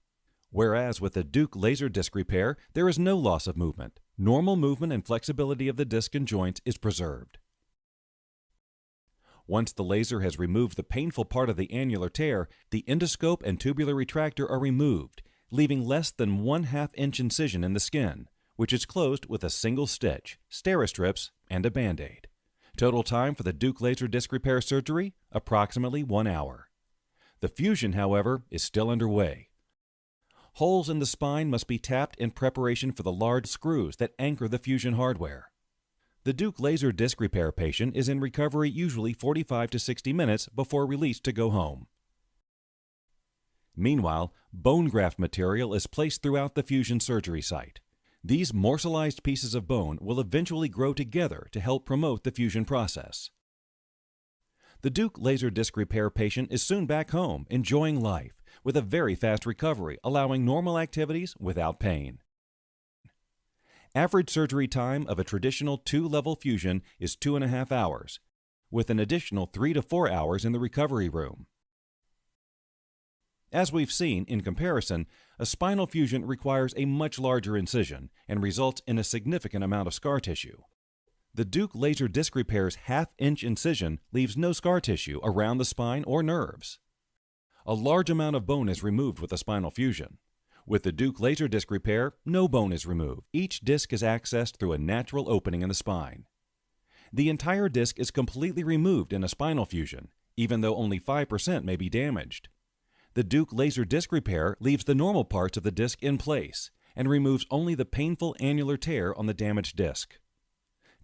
E: Whereas with the Duke laser disc repair, there is no loss of movement. Normal movement and flexibility of the disc and joints is preserved. Once the laser has removed the painful part of the annular tear, the endoscope and tubular retractor are removed, leaving less than 1/2 inch incision in the skin, which is closed with a single stitch, Steri-Strips, and a Band-Aid. Total time for the Duke laser disc repair surgery, approximately 1 hour. The fusion, however, is still underway. Holes in the spine must be tapped in preparation for the large screws that anchor the fusion hardware. The Duke laser disc repair patient is in recovery usually 45 to 60 minutes before released to go home. Meanwhile, bone graft material is placed throughout the fusion surgery site. These morselized pieces of bone will eventually grow together to help promote the fusion process. The Duke laser disc repair patient is soon back home, enjoying life, with a very fast recovery, allowing normal activities without pain. Average surgery time of a traditional 2-level fusion is 2.5 hours, with an additional 3 to 4 hours in the recovery room. As we've seen, in comparison, a spinal fusion requires a much larger incision and results in a significant amount of scar tissue. The Duke laser disc repair's 1/2 inch incision leaves no scar tissue around the spine or nerves. A large amount of bone is removed with a spinal fusion. With the Duke laser disc repair, no bone is removed. Each disc is accessed through a natural opening in the spine. The entire disc is completely removed in a spinal fusion, even though only 5% may be damaged. The Duke laser disc repair leaves the normal parts of the disc in place and removes only the painful annular tear on the damaged disc.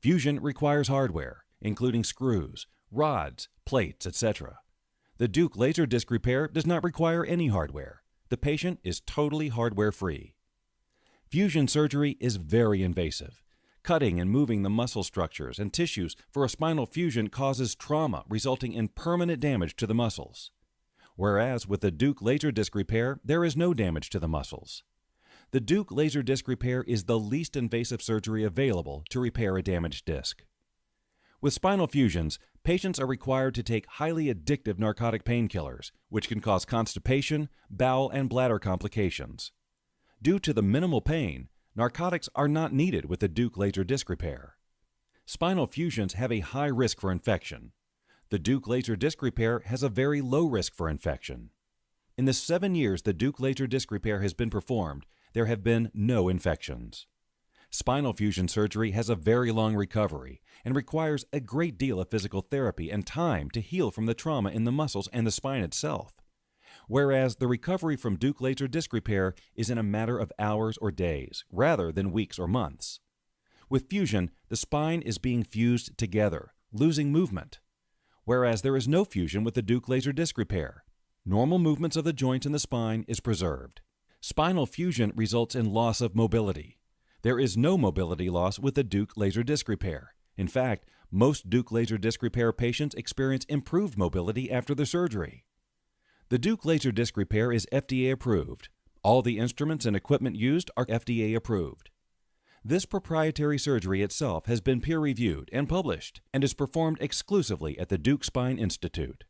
E: Fusion requires hardware, including screws, rods, plates, etc. The Duke laser disc repair does not require any hardware. The patient is totally hardware-free. Fusion surgery is very invasive. Cutting and moving the muscle structures and tissues for a spinal fusion causes trauma, resulting in permanent damage to the muscles. Whereas with the Duke laser disc repair, there is no damage to the muscles. The Duke laser disc repair is the least invasive surgery available to repair a damaged disc. With spinal fusions, patients are required to take highly addictive narcotic painkillers, which can cause constipation, bowel, and bladder complications. Due to the minimal pain, narcotics are not needed with the Duke laser disc repair. Spinal fusions have a high risk for infection. The Duke laser disc repair has a very low risk for infection. In the 7 years the Duke laser disc repair has been performed, there have been no infections. Spinal fusion surgery has a very long recovery and requires a great deal of physical therapy and time to heal from the trauma in the muscles and the spine itself. Whereas the recovery from Duke laser disc repair is in a matter of hours or days, rather than weeks or months. With fusion, the spine is being fused together, losing movement. Whereas there is no fusion with the Duke laser disc repair. Normal movements of the joints in the spine is preserved. Spinal fusion results in loss of mobility. There is no mobility loss with the Duke laser disc repair. In fact, most Duke laser disc repair patients experience improved mobility after the surgery. The Duke laser disc repair is FDA approved. All the instruments and equipment used are FDA approved. This proprietary surgery itself has been peer-reviewed and published and is performed exclusively at the Duke Spine Institute.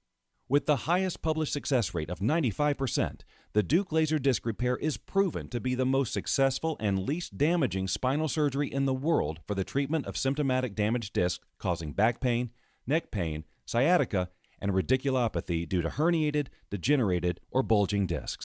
E: With the highest published success rate of 95%, the Duke laser disc repair is proven to be the most successful and least damaging spinal surgery in the world for the treatment of symptomatic damaged discs causing back pain, neck pain, sciatica, and radiculopathy due to herniated, degenerated, or bulging discs.